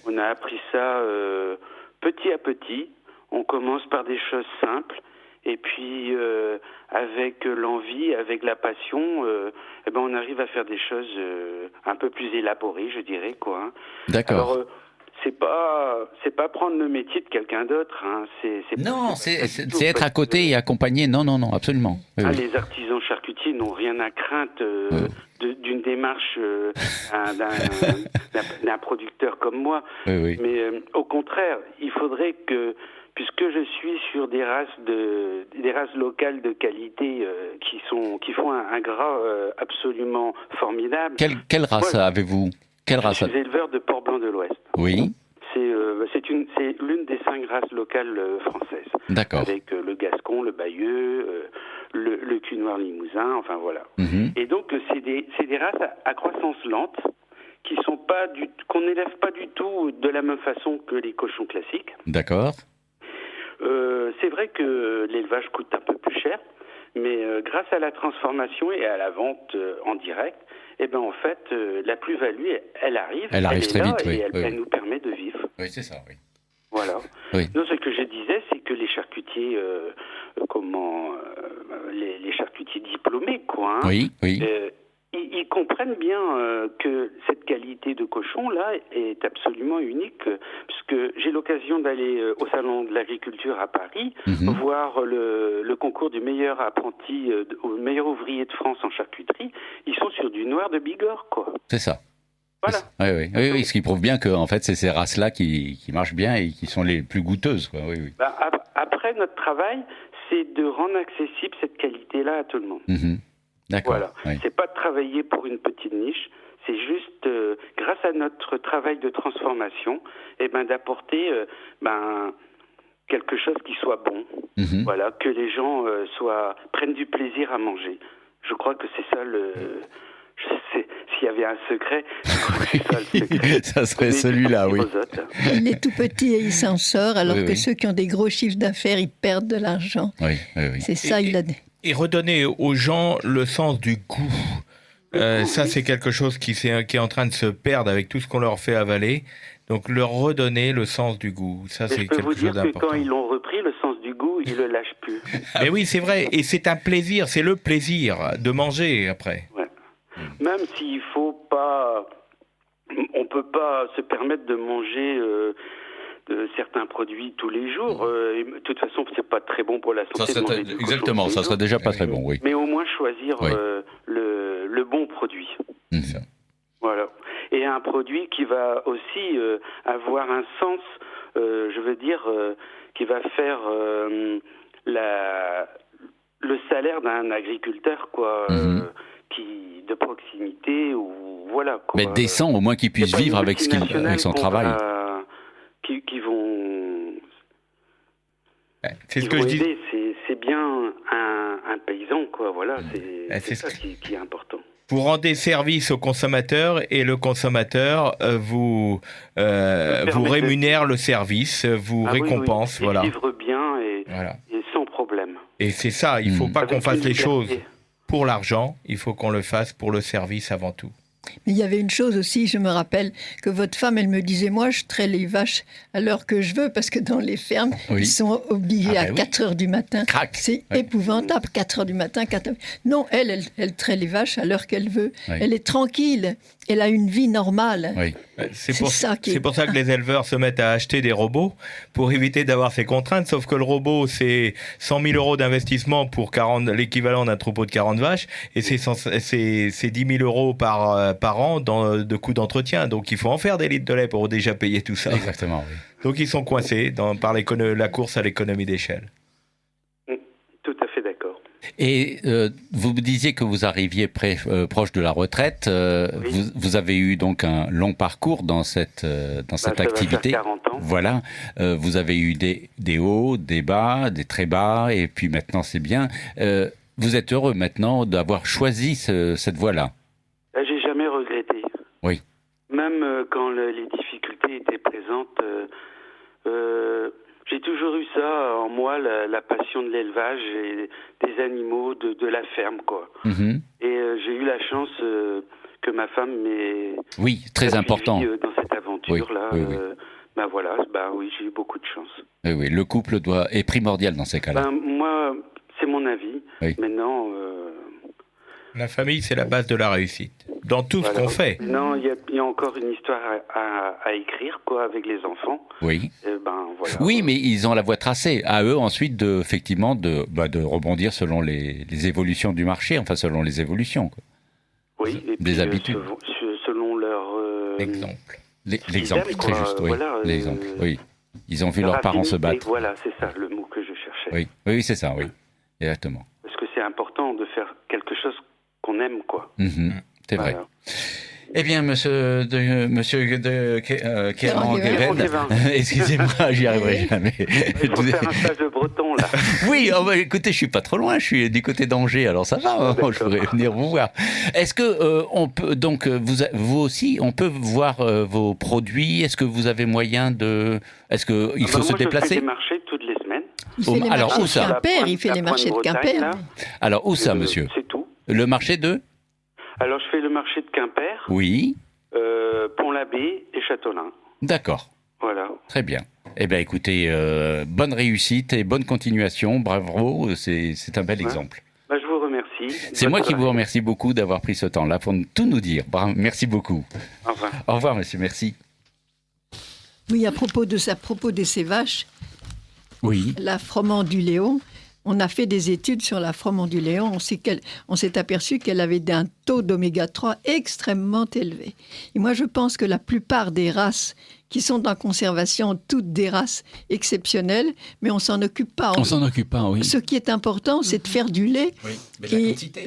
On a appris ça petit à petit. On commence par des choses simples. Et puis, avec l'envie, avec la passion, on arrive à faire des choses un peu plus élaborées, je dirais, quoi. Hein. D'accord. Alors, c'est pas prendre le métier de quelqu'un d'autre. Hein. C'est être à côté et accompagner. Non, absolument. Oui. Les artisans charcutiers n'ont rien à craindre d'une démarche d'un producteur comme moi. Oui. Mais au contraire, il faudrait que, puisque je suis sur des races locales de qualité qui font un gras absolument formidable. Quelle race avez-vous? Je suis éleveur de porc blanc de l'Ouest. Oui. C'est l'une des 5 races locales françaises. D'accord. Avec le gascon, le bayeux, le cul noir limousin, enfin voilà. Et donc c'est des races à croissance lente qu'on n'élève pas du tout de la même façon que les cochons classiques. D'accord. C'est vrai que l'élevage coûte un peu plus cher, mais grâce à la transformation et à la vente en direct, en fait, la plus-value, elle arrive. Elle arrive très vite, et oui. Elle nous permet de vivre. Oui, c'est ça, oui. Voilà. Oui. Non, ce que je disais, c'est que les charcutiers, les charcutiers diplômés, quoi. Oui. Ils comprennent bien que cette qualité de cochon-là est absolument unique, puisque j'ai l'occasion d'aller au Salon de l'Agriculture à Paris, voir le concours du meilleur apprenti, au meilleur ouvrier de France en charcuterie. Ils sont sur du noir de Bigorre, quoi. C'est ça. Voilà. Oui, ce qui prouve bien que en fait, c'est ces races-là qui marchent bien et qui sont les plus goûteuses, quoi. Oui. Après, notre travail, c'est de rendre accessible cette qualité-là à tout le monde. D'accord. Voilà. Oui. C'est pas de travailler pour une petite niche, c'est juste grâce à notre travail de transformation, d'apporter quelque chose qui soit bon. Voilà, que les gens prennent du plaisir à manger. Je crois que c'est ça s'il y avait un secret, je crois que c'est ça le secret. Ça serait celui-là, oui. Il est tout petit et il s'en sort, alors que ceux qui ont des gros chiffres d'affaires, ils perdent de l'argent. Oui. C'est ça, il a dit. Et redonner aux gens le sens du goût. Ça, c'est quelque chose qui est en train de se perdre avec tout ce qu'on leur fait avaler. Donc, leur redonner le sens du goût. Ça, c'est quelque chose d'important. Je peux vous dire que quand ils l'ont repris, le sens du goût, ils ne le lâchent plus. Mais oui, c'est vrai. Et c'est un plaisir. C'est le plaisir de manger après. Ouais. Même s'il faut pas... On ne peut pas se permettre de manger... certains produits tous les jours. De toute façon, c'est pas très bon pour la santé. Exactement, ça serait déjà pas très bon, oui. Mais au moins choisir le bon produit. Voilà. Et un produit qui va aussi avoir un sens, qui va faire le salaire d'un agriculteur, quoi, de proximité ou voilà. Quoi. Mais décent, au moins qu'il puisse vivre avec son travail. Qui vont c'est ce que je dis. C'est bien un paysan, quoi. Voilà, c'est ça qui est important. Vous rendez service au consommateur et le consommateur vous rémunère le service, vous récompense, voilà. Vivre bien et sans problème. Et c'est ça, il ne faut pas qu'on fasse les choses pour l'argent, il faut qu'on le fasse pour le service avant tout. Mais il y avait une chose aussi, je me rappelle que votre femme, elle me disait, moi, je traite les vaches à l'heure que je veux, parce que dans les fermes, ils sont obligés à 4 heures du matin. C'est épouvantable, 4 heures du matin. 4 heures... Non, elle traite les vaches à l'heure qu'elle veut. Elle est tranquille, elle a une vie normale. C'est pour ça que les éleveurs se mettent à acheter des robots pour éviter d'avoir ces contraintes, sauf que le robot, c'est 100 000 euros d'investissement pour l'équivalent d'un troupeau de 40 vaches, et c'est 10 000 euros par an de coûts d'entretien. Donc il faut en faire des litres de lait pour déjà payer tout ça. Exactement, oui. Donc ils sont coincés par la course à l'économie d'échelle. Tout à fait d'accord. Et vous me disiez que vous arriviez proche de la retraite. Vous avez eu donc un long parcours dans cette activité. Ça va faire 40 ans. Voilà. Vous avez eu des hauts, des bas, des très bas, et puis maintenant c'est bien. Vous êtes heureux maintenant d'avoir choisi cette voie-là? J'ai jamais regretté. Oui. Même quand les difficultés étaient présentes, j'ai toujours eu ça en moi, la passion de l'élevage et des animaux, de la ferme, quoi. Et j'ai eu la chance que ma femme m'ait... Oui, très important. Dans cette aventure-là. Oui. J'ai eu beaucoup de chance. Oui, le couple est primordial dans ces cas-là. Moi, c'est mon avis. Oui. Maintenant... La famille, c'est la base de la réussite. Dans tout ce qu'on fait. Non, il y a encore une histoire à écrire, quoi, avec les enfants. Oui. Voilà. Oui, mais ils ont la voie tracée. À eux, ensuite, de rebondir selon les évolutions du marché, enfin, selon les évolutions, quoi. Oui. Et des habitudes. Selon leur... Exemple. L'exemple, très juste, oui. Voilà, l'exemple, oui. Ils ont vu leurs parents se battre. Voilà, c'est ça, le mot que je cherchais. Oui, c'est ça, oui. Exactement. Parce que c'est important de faire quelque chose qu'on aime, quoi. C'est vrai. Eh bien, monsieur Kéran-Guéven, excusez-moi, j'y arriverai jamais. Il faut faire un stage de breton, là. Oui, écoutez, je suis pas trop loin, je suis du côté d'Angers, alors ça va, je pourrais venir vous voir. Est-ce que on peut, donc, vous aussi, on peut voir vos produits? Est-ce que vous avez moyen de... Est-ce qu'il faut se déplacer? Je fais des marchés toutes les semaines. Il fait les marchés de Quimper, il fait les marchés de Quimper. Alors, où ça, monsieur ? C'est tout. Le marché de ? Alors, je fais le marché de Quimper. Oui. Pont-l'Abbé et Châteaulin. D'accord. Voilà. Très bien. Eh bien, écoutez, bonne réussite et bonne continuation. Bravo, c'est un bel exemple. Je vous remercie. C'est moi qui vous remercie beaucoup d'avoir pris ce temps-là pour tout nous dire. Merci beaucoup. Au revoir. Au revoir, monsieur. Merci. Oui, à propos de ces vaches, oui. La froment du Léon, on a fait des études sur la froment du Léon. On s'est aperçu qu'elle avait un taux d'oméga 3 extrêmement élevé. Et moi, je pense que la plupart des races qui sont en conservation, toutes des races exceptionnelles, mais on s'en occupe pas. On s'en occupe pas, oui. Ce qui est important, c'est de faire du lait. Oui, mais la quantité,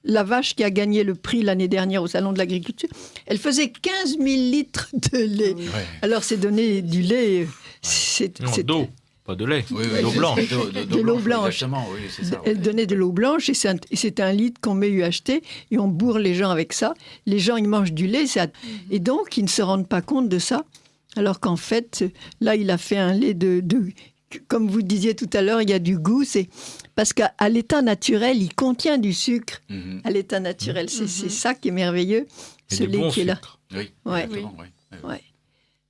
la vache qui a gagné le prix l'année dernière au Salon de l'Agriculture, elle faisait 15 000 litres de lait. Ouais. Alors, c'est donner du lait... Non, d'eau, pas de lait. Oui, d'eau blanche. De l'eau blanche. Exactement, oui, c'est ça. Elle donnait de l'eau blanche et c'est un litre qu'on met UHT et on bourre les gens avec ça. Les gens, ils mangent du lait et donc ils ne se rendent pas compte de ça. Alors qu'en fait, là, il a fait un lait comme vous disiez tout à l'heure, il y a du goût. C'est parce qu'à l'état naturel, il contient du sucre. À l'état naturel, c'est ça qui est merveilleux. Ce lait qui est là. Oui, ouais. Ouais.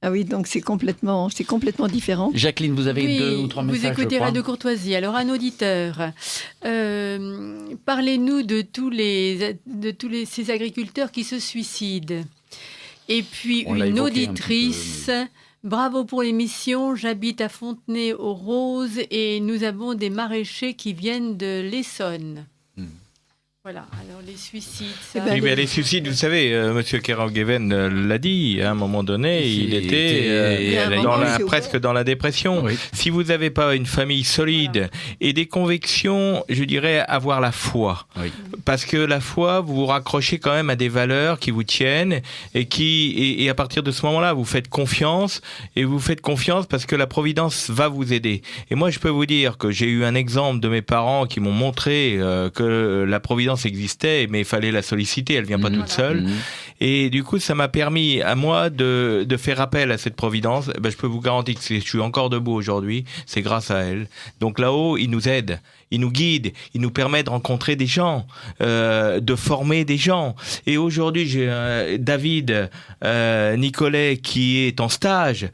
Ah oui, donc c'est complètement différent. Jacqueline, vous avez 2 ou 3 messages. Vous écoutez Radio Courtoisie. Alors, un auditeur, parlez-nous de tous ces agriculteurs qui se suicident. Et puis, une auditrice, bravo pour l'émission, j'habite à Fontenay-aux-Roses et nous avons des maraîchers qui viennent de l'Essonne. Voilà, alors les suicides... les suicides, vous savez, M. Kerr-Geven l'a dit, à un moment donné, il était presque dans la dépression. Oui. Si vous n'avez pas une famille solide et des convictions, je dirais avoir la foi. Oui. Parce que la foi, vous vous raccrochez quand même à des valeurs qui vous tiennent et à partir de ce moment-là, vous faites confiance et vous faites confiance parce que la Providence va vous aider. Et moi, je peux vous dire que j'ai eu un exemple de mes parents qui m'ont montré que la Providence existait, mais il fallait la solliciter, elle vient pas toute seule. Et du coup, ça m'a permis à moi de faire appel à cette Providence. Je peux vous garantir que je suis encore debout aujourd'hui, c'est grâce à elle. Donc là-haut, il nous aide, il nous guide, il nous permet de rencontrer des gens, de former des gens. Et aujourd'hui, j'ai David Nicolet qui est en stage,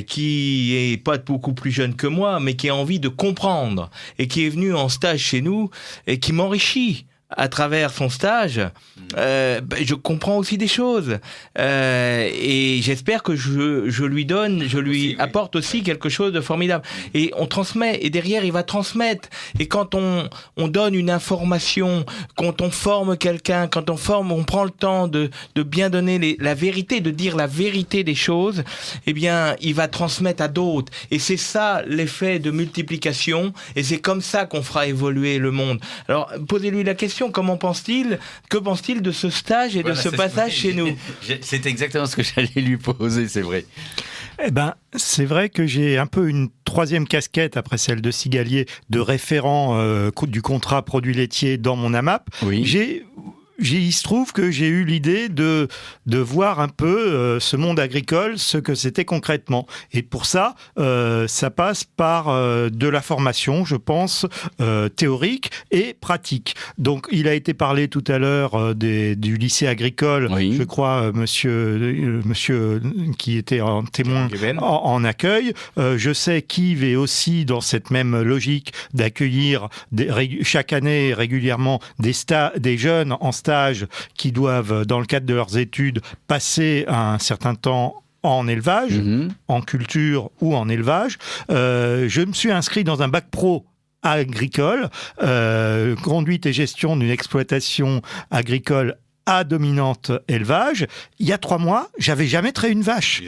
qui est pas beaucoup plus jeune que moi, mais qui a envie de comprendre et qui est venu en stage chez nous et qui m'enrichit. À travers son stage, je comprends aussi des choses et j'espère que je lui apporte aussi quelque chose de formidable. Et on transmet, et derrière il va transmettre. Et quand on donne une information, quand on forme quelqu'un, on prend le temps de bien donner la vérité, de dire la vérité des choses, eh bien il va transmettre à d'autres. Et c'est ça l'effet de multiplication. Et c'est comme ça qu'on fera évoluer le monde. Alors posez-lui la question. Comment pense-t-il ? Que pense-t-il de ce stage et de ce passage chez nous ? C'est exactement ce que j'allais lui poser, c'est vrai. C'est vrai que j'ai un peu une 3e casquette, après celle de Cigalier, de référent du contrat produits laitiers dans mon AMAP. Oui. Il se trouve que j'ai eu l'idée de voir un peu ce monde agricole, ce que c'était concrètement. Et pour ça, ça passe par de la formation, je pense, théorique et pratique. Donc, il a été parlé tout à l'heure du lycée agricole, je crois, monsieur qui était en témoin en accueil. Je sais qu'Yves est aussi dans cette même logique d'accueillir chaque année régulièrement des jeunes en stage qui doivent, dans le cadre de leurs études, passer un certain temps en élevage, en culture ou en élevage. Je me suis inscrit dans un bac pro agricole, conduite et gestion d'une exploitation agricole à dominante élevage. Il y a 3 mois, j'avais jamais traité une vache.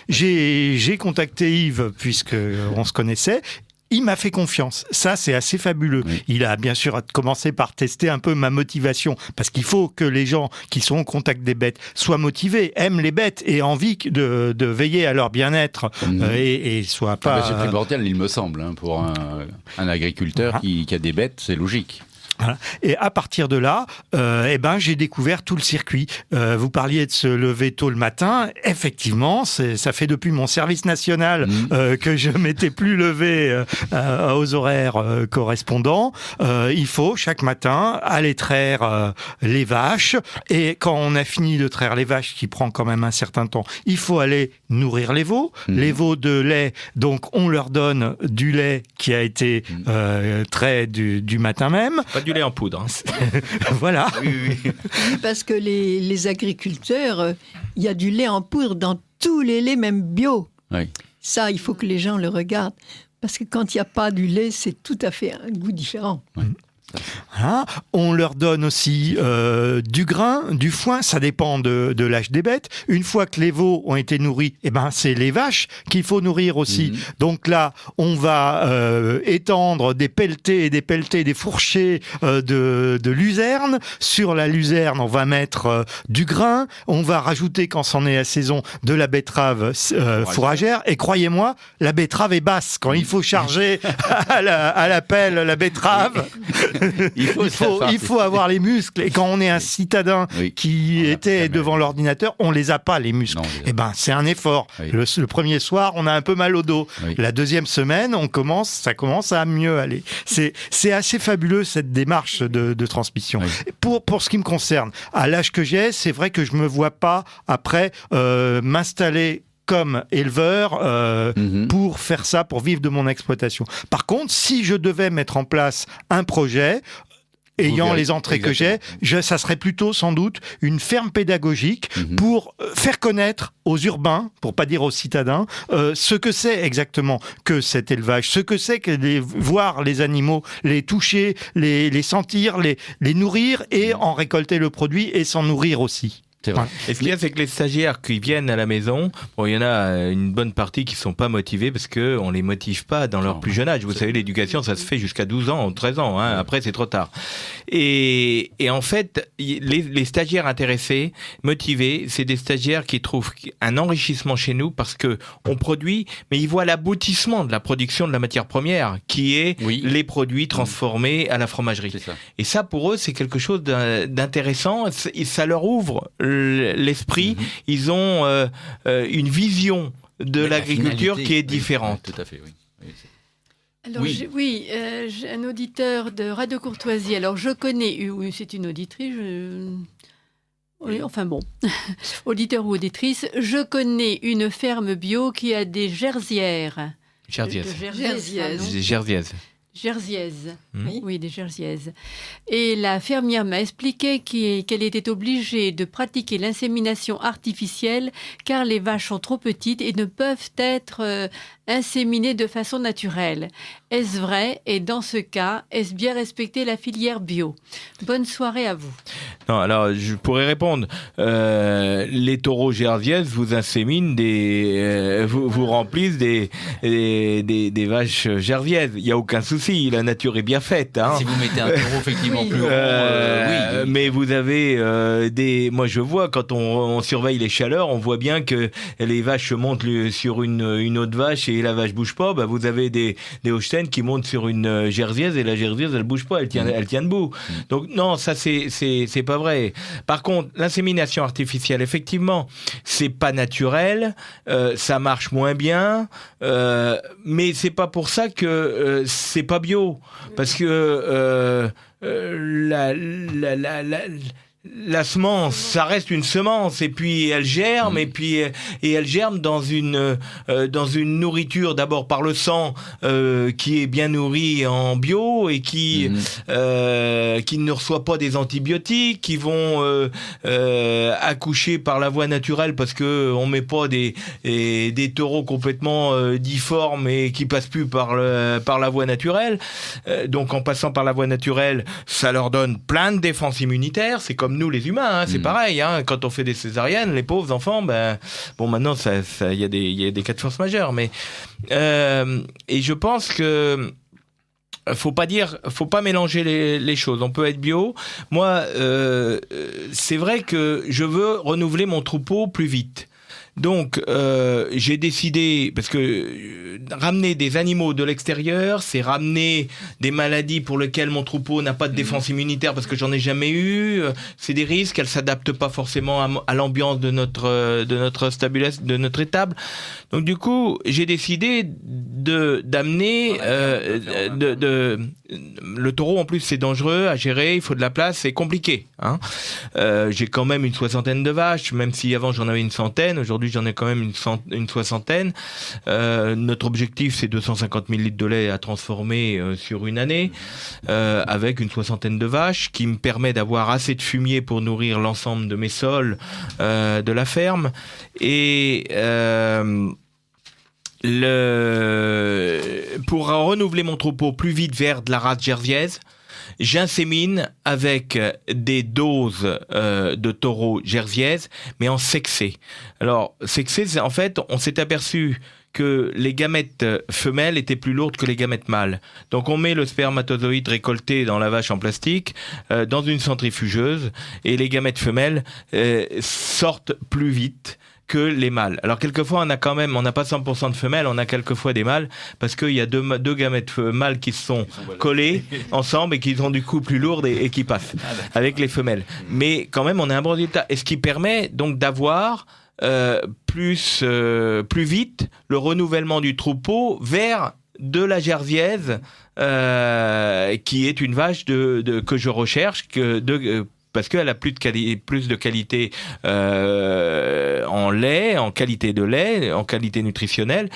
J'ai contacté Yves, puisqu'on se connaissait. Il m'a fait confiance. Ça, c'est assez fabuleux. Oui. Il a bien sûr commencé par tester un peu ma motivation, parce qu'il faut que les gens qui sont au contact des bêtes soient motivés, aiment les bêtes et aient envie de veiller à leur bien-être et soient pas... c'est primordial, il me semble, pour un agriculteur qui a des bêtes, c'est logique. Voilà. Et à partir de là, j'ai découvert tout le circuit. Vous parliez de se lever tôt le matin. Effectivement, ça fait depuis mon service national que je m'étais plus levé aux horaires correspondants. Il faut chaque matin aller traire les vaches. Et quand on a fini de traire les vaches, qui prend quand même un certain temps, il faut aller nourrir les veaux. Les veaux de lait, donc on leur donne du lait qui a été trait du matin même. Pas du lait en poudre. Voilà. Oui, parce que les agriculteurs, il y a du lait en poudre dans tous les laits, même bio. Oui. Ça, il faut que les gens le regardent. Parce que quand il n'y a pas du lait, c'est tout à fait un goût différent. Oui. Voilà. On leur donne aussi du grain, du foin, ça dépend de l'âge des bêtes. Une fois que les veaux ont été nourris, c'est les vaches qu'il faut nourrir aussi. Donc là, on va étendre des pelletés, des fourchés de luzerne. Sur la luzerne, on va mettre du grain. On va rajouter, quand c'en est à saison, de la betterave fourragère. Et croyez-moi, la betterave est basse. Quand il faut charger à la pelle la betterave... Il faut avoir les muscles. Et quand on est un citadin qui était devant l'ordinateur, on les a pas, les muscles. Non, c'est un effort. Oui. Le premier soir, on a un peu mal au dos. Oui. La deuxième semaine, ça commence à mieux aller. C'est assez fabuleux, cette démarche de transmission. Oui. Pour ce qui me concerne, à l'âge que j'ai, c'est vrai que je me vois pas après m'installer comme éleveur pour faire ça, pour vivre de mon exploitation. Par contre, si je devais mettre en place un projet, ayant les entrées que j'ai, ça serait plutôt sans doute une ferme pédagogique pour faire connaître aux urbains, pour pas dire aux citadins, ce que c'est exactement que cet élevage, ce que c'est que voir les animaux, les toucher, les sentir, les nourrir et en récolter le produit et s'en nourrir aussi. C'est vrai. Et ce qu'il y a, c'est que les stagiaires qui viennent à la maison, il y en a une bonne partie qui sont pas motivés parce que on les motive pas dans leur plus jeune âge. Vous savez, l'éducation, ça se fait jusqu'à 12 ans, 13 ans. Après, c'est trop tard. Et en fait, les stagiaires intéressés, motivés, c'est des stagiaires qui trouvent un enrichissement chez nous parce que on produit, mais ils voient l'aboutissement de la production de la matière première, qui est les produits transformés à la fromagerie. Et ça, pour eux, c'est quelque chose d'intéressant. Et ça leur ouvre l'esprit, ils ont une vision de l'agriculture qui est différente. Tout à fait, oui. Alors, j'ai un auditeur de Radio Courtoisie. Alors, je connais, c'est une auditrice, auditeur ou auditrice, je connais une ferme bio qui a des jersières. Jersiaises. Oui, des jersiaises. Et la fermière m'a expliqué qu'elle était obligée de pratiquer l'insémination artificielle car les vaches sont trop petites et ne peuvent être inséminées de façon naturelle. Est-ce vrai? Et dans ce cas, est-ce bien respecter la filière bio? Bonne soirée à vous. Non, alors je pourrais répondre. Les taureaux jersiaises vous inséminent vous remplissent des vaches jersiaises. Il n'y a aucun souci, la nature est bien faite. Hein. Si vous mettez un taureau effectivement plus grand, mais vous avez moi je vois quand on surveille les chaleurs, on voit bien que les vaches montent sur une autre vache et la vache bouge pas. Vous avez des Holstein qui montent sur une jersiaise et la jersiaise elle bouge pas, elle tient debout. Donc non, ça c'est pas vrai. Par contre, l'insémination artificielle, effectivement, c'est pas naturel, ça marche moins bien, mais c'est pas pour ça que c'est pas bio, parce que la semence, ça reste une semence et puis elle germe et elle germe dans une nourriture d'abord par le sang qui est bien nourri en bio et qui ne reçoit pas des antibiotiques, qui vont accoucher par la voie naturelle parce que on met pas des taureaux complètement difformes et qui passent plus par la voie naturelle. Donc en passant par la voie naturelle, ça leur donne plein de défenses immunitaires. C'est comme nous les humains, c'est pareil. Quand on fait des césariennes, les pauvres enfants, maintenant il y a des cas de force majeure, mais et je pense que faut pas mélanger les choses. On peut être bio. Moi, c'est vrai que je veux renouveler mon troupeau plus vite. Donc, j'ai décidé, parce que ramener des animaux de l'extérieur, c'est ramener des maladies pour lesquelles mon troupeau n'a pas de défense immunitaire parce que j'en ai jamais eu. C'est des risques, elles s'adaptent pas forcément à l'ambiance de notre étable. Donc du coup, j'ai décidé d'amener le taureau. En plus, c'est dangereux à gérer, il faut de la place, c'est compliqué. Hein. J'ai quand même une 60aine de vaches, même si avant j'en avais une centaine. Aujourd'hui, j'en ai quand même une 60aine. Notre objectif, c'est 250 000 litres de lait à transformer sur une année, avec une 60aine de vaches, qui me permet d'avoir assez de fumier pour nourrir l'ensemble de mes sols de la ferme. Et pour renouveler mon troupeau plus vite vers de la race jersiaise, j'insémine avec des doses de taureaux jersiaises, mais en sexé. Alors, sexé, en fait, on s'est aperçu que les gamètes femelles étaient plus lourdes que les gamètes mâles. Donc on met le spermatozoïde récolté dans la vache en plastique, dans une centrifugeuse, et les gamètes femelles sortent plus vite que les mâles. Alors quelquefois on n'a pas 100% de femelles, on a quelquefois des mâles, parce qu'il y a deux gamètes mâles qui se sont collées ensemble et qui sont du coup plus lourdes et qui passent avec les femelles. Mais quand même on a un bon résultat, et ce qui permet donc d'avoir plus vite le renouvellement du troupeau vers de la jersiaise, qui est une vache que je recherche, parce qu'elle a plus de qualité en lait, en qualité de lait, en qualité nutritionnelle.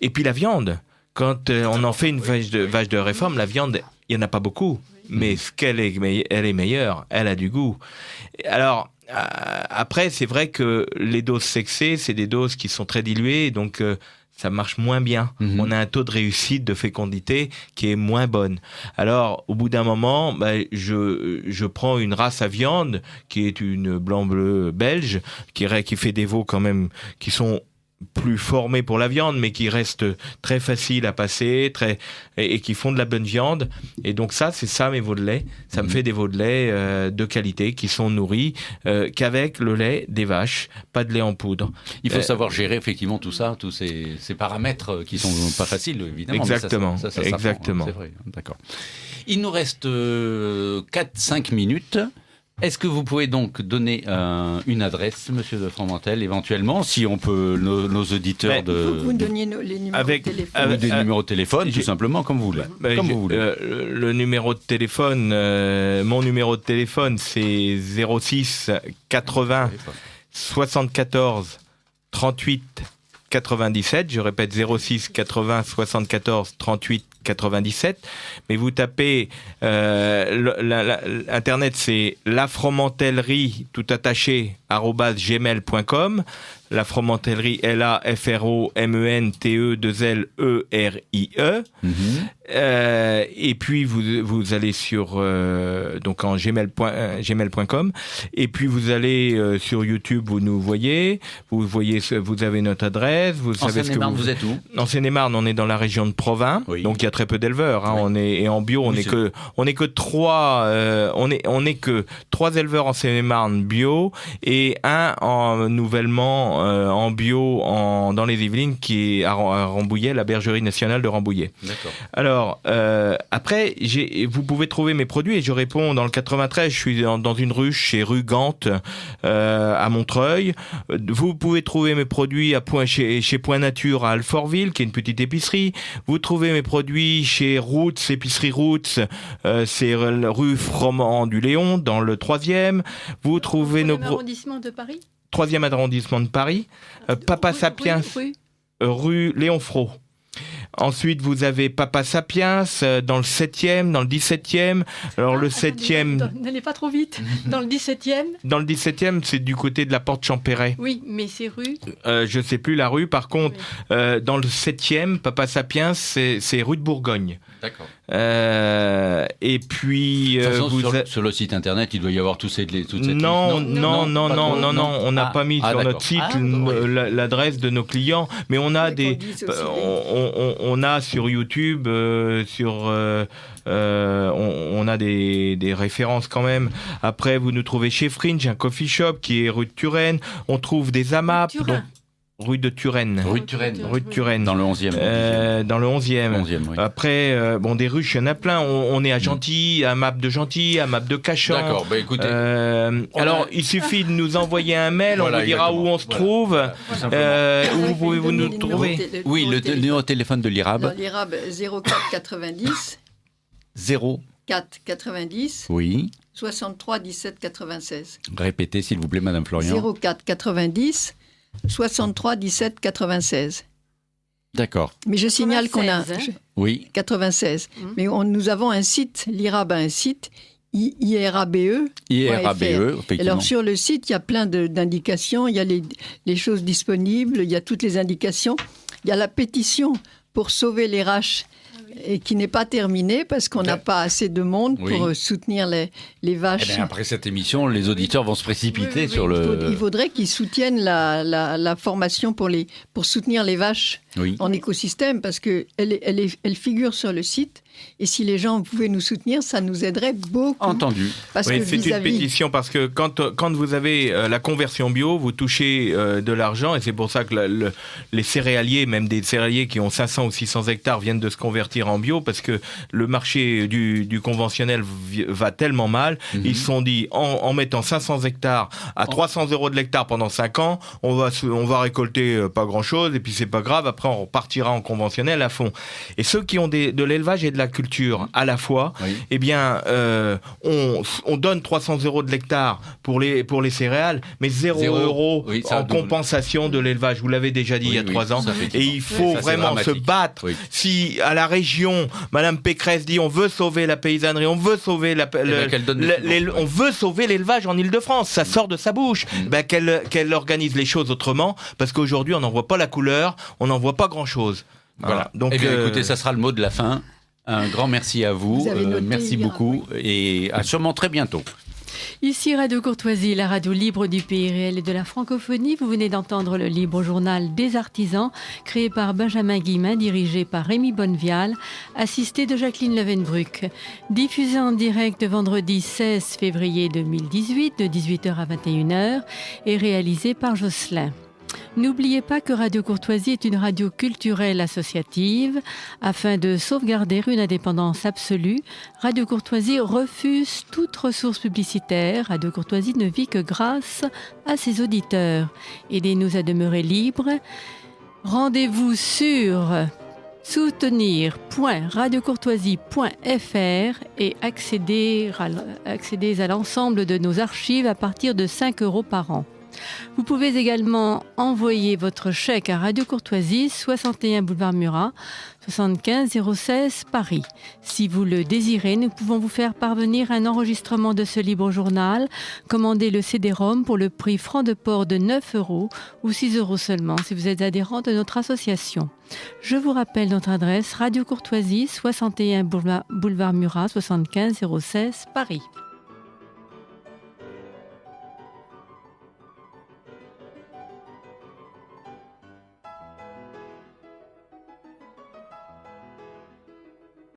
Et puis la viande, quand on en fait une vache de réforme, la viande, il n'y en a pas beaucoup, mais elle est meilleure, elle a du goût. Alors après, c'est vrai que les doses sexées, c'est des doses qui sont très diluées, donc ça marche moins bien. On a un taux de réussite, de fécondité qui est moins bonne. Alors, au bout d'un moment, je prends une race à viande qui est une blanc-bleu belge, qui fait des veaux quand même qui sont plus formés pour la viande, mais qui restent très faciles à passer, et qui font de la bonne viande. Et donc c'est ça mes veaux de lait. Ça me fait des veaux de lait de qualité qui sont nourris qu'avec le lait des vaches, pas de lait en poudre. Il faut savoir gérer effectivement tout ça, tous ces paramètres qui sont pas faciles évidemment. Exactement. Mais ça exactement. C'est vrai. D'accord. Il nous reste 4-5 minutes. Est-ce que vous pouvez donc donner une adresse, Monsieur de Fromentel, éventuellement, si on peut, nos auditeurs Vous donniez les numéros de téléphone. Ou des numéros de téléphone, tout simplement, comme vous voulez. Le numéro de téléphone, mon numéro de téléphone, c'est 06 80 74 38 97. Je répète, 06 80 74 38 97. Mais vous tapez Internet, c'est lafromentellerie tout attaché @gmail.com. La Fromentellerie, LAFROMENTE2LERIE. Et puis vous allez sur donc en gmail.com, et puis vous allez sur YouTube, vous nous voyez, vous avez notre adresse, vous savez ce que vous êtes où? En Seine-et-Marne, on est dans la région de Provins, donc il y a très peu d'éleveurs. Hein, oui. Et en bio, on est que trois éleveurs en Seine-et-Marne bio, et un nouvellement en bio dans les Yvelines, qui est à Rambouillet, la bergerie nationale de Rambouillet. D'accord. Alors après, vous pouvez trouver mes produits, et je réponds dans le 93. Je suis dans une ruche chez rue Gante à Montreuil. Vous pouvez trouver mes produits chez Point Nature à Alfortville, qui est une petite épicerie. Vous trouvez mes produits chez Roots, épicerie Roots, c'est rue Froment du Léon, dans le 3e. Vous trouvez nos arrondissement de Paris. 3e arrondissement de Paris, Papa Sapiens, rue Léon Fro. Ensuite, vous avez Papa Sapiens dans le 7e, dans le 17e. Alors le 7e... N'allez pas trop vite. Dans le 17e. Dans le 17e, c'est du côté de la Porte Champéret. Oui, mais c'est rue... je sais plus la rue. Par contre, dans le 7e, Papa Sapiens, c'est rue de Bourgogne. D'accord. Et puis... De toute façon, sur le site internet, il doit y avoir toute cette liste. Non, on n'a pas mis sur notre site l'adresse de nos clients, mais on a on a sur YouTube, on a des références quand même. Après, vous nous trouvez chez Fringe, un coffee shop qui est rue de Turenne. On trouve des AMAP. Rue de Turenne. Rue de Turenne. Dans le 11e. Dans le 11e. Oui. Après, des ruches, il y en a plein. On est à Gentilly, à Map de Gentilly, à Map de Cachan. D'accord, écoutez. Alors, il suffit de nous envoyer un mail, on vous dira où on se trouve, où pouvez-vous nous trouver. Oui, le numéro de téléphone de l'IRAB. Dans l'IRAB 04 90. 04 90. Oui. 63 17 96. Répétez, s'il vous plaît, Madame Florian. 04 90 63 17 96. D'accord. Mais je signale 96, qu'on a... Oui. 96. Mais nous avons un site, l'IRAB a un site, IRABE. Effectivement. Alors sur le site, il y a plein d'indications, il y a les choses disponibles, il y a toutes les indications. Il y a la pétition pour sauver les raches et qui n'est pas terminée parce qu'on n'a pas assez de monde pour soutenir les vaches. Après cette émission, les auditeurs vont se précipiter sur le... Il faudrait qu'ils soutiennent la formation pour soutenir les vaches en écosystème parce qu'elle figure sur le site. Et si les gens pouvaient nous soutenir, ça nous aiderait beaucoup. Entendu. Parce que c'est une pétition parce que quand vous avez la conversion bio, vous touchez de l'argent et c'est pour ça que les céréaliers, même des céréaliers qui ont 500 ou 600 hectares, viennent de se convertir en bio parce que le marché du conventionnel va tellement mal. Ils se sont dit, en mettant 500 hectares à 300 € de l'hectare pendant 5 ans, on va récolter pas grand-chose et puis c'est pas grave, après on repartira en conventionnel à fond. Et ceux qui ont de l'élevage et de la culture à la fois, eh bien, on donne 300 € de l'hectare pour les céréales, mais 0 € en compensation de l'élevage. Vous l'avez déjà dit il y a 3 ans. Et il faut vraiment se battre. Si à la région, Madame Pécresse dit on veut sauver la paysannerie, on veut sauver on veut sauver l'élevage en Île-de-France, ça sort de sa bouche. Qu'elle organise les choses autrement, parce qu'aujourd'hui on n'en voit pas la couleur, on n'en voit pas grand-chose. Voilà. Donc, écoutez, ça sera le mot de la fin. Un grand merci à vous. Merci beaucoup et à sûrement très bientôt. Ici Radio Courtoisie, la radio libre du pays réel et de la francophonie. Vous venez d'entendre le libre journal des artisans, créé par Benjamin Guillemin, dirigé par Rémi Bonnevial, assisté de Jacqueline Levenbruck. Diffusé en direct vendredi 16 février 2018 de 18h à 21h et réalisé par Jocelyn. N'oubliez pas que Radio Courtoisie est une radio culturelle associative. Afin de sauvegarder une indépendance absolue, Radio Courtoisie refuse toute ressource publicitaire. Radio Courtoisie ne vit que grâce à ses auditeurs. Aidez-nous à demeurer libres. Rendez-vous sur soutenir.radiocourtoisie.fr et accédez à l'ensemble de nos archives à partir de 5 € par an. Vous pouvez également envoyer votre chèque à Radio Courtoisie, 61 boulevard Murat, 75 016 Paris. Si vous le désirez, nous pouvons vous faire parvenir un enregistrement de ce libre journal. Commandez le CD-ROM pour le prix franc de port de 9 € ou 6 € seulement si vous êtes adhérent de notre association. Je vous rappelle notre adresse, Radio Courtoisie, 61 boulevard Murat, 75 016 Paris.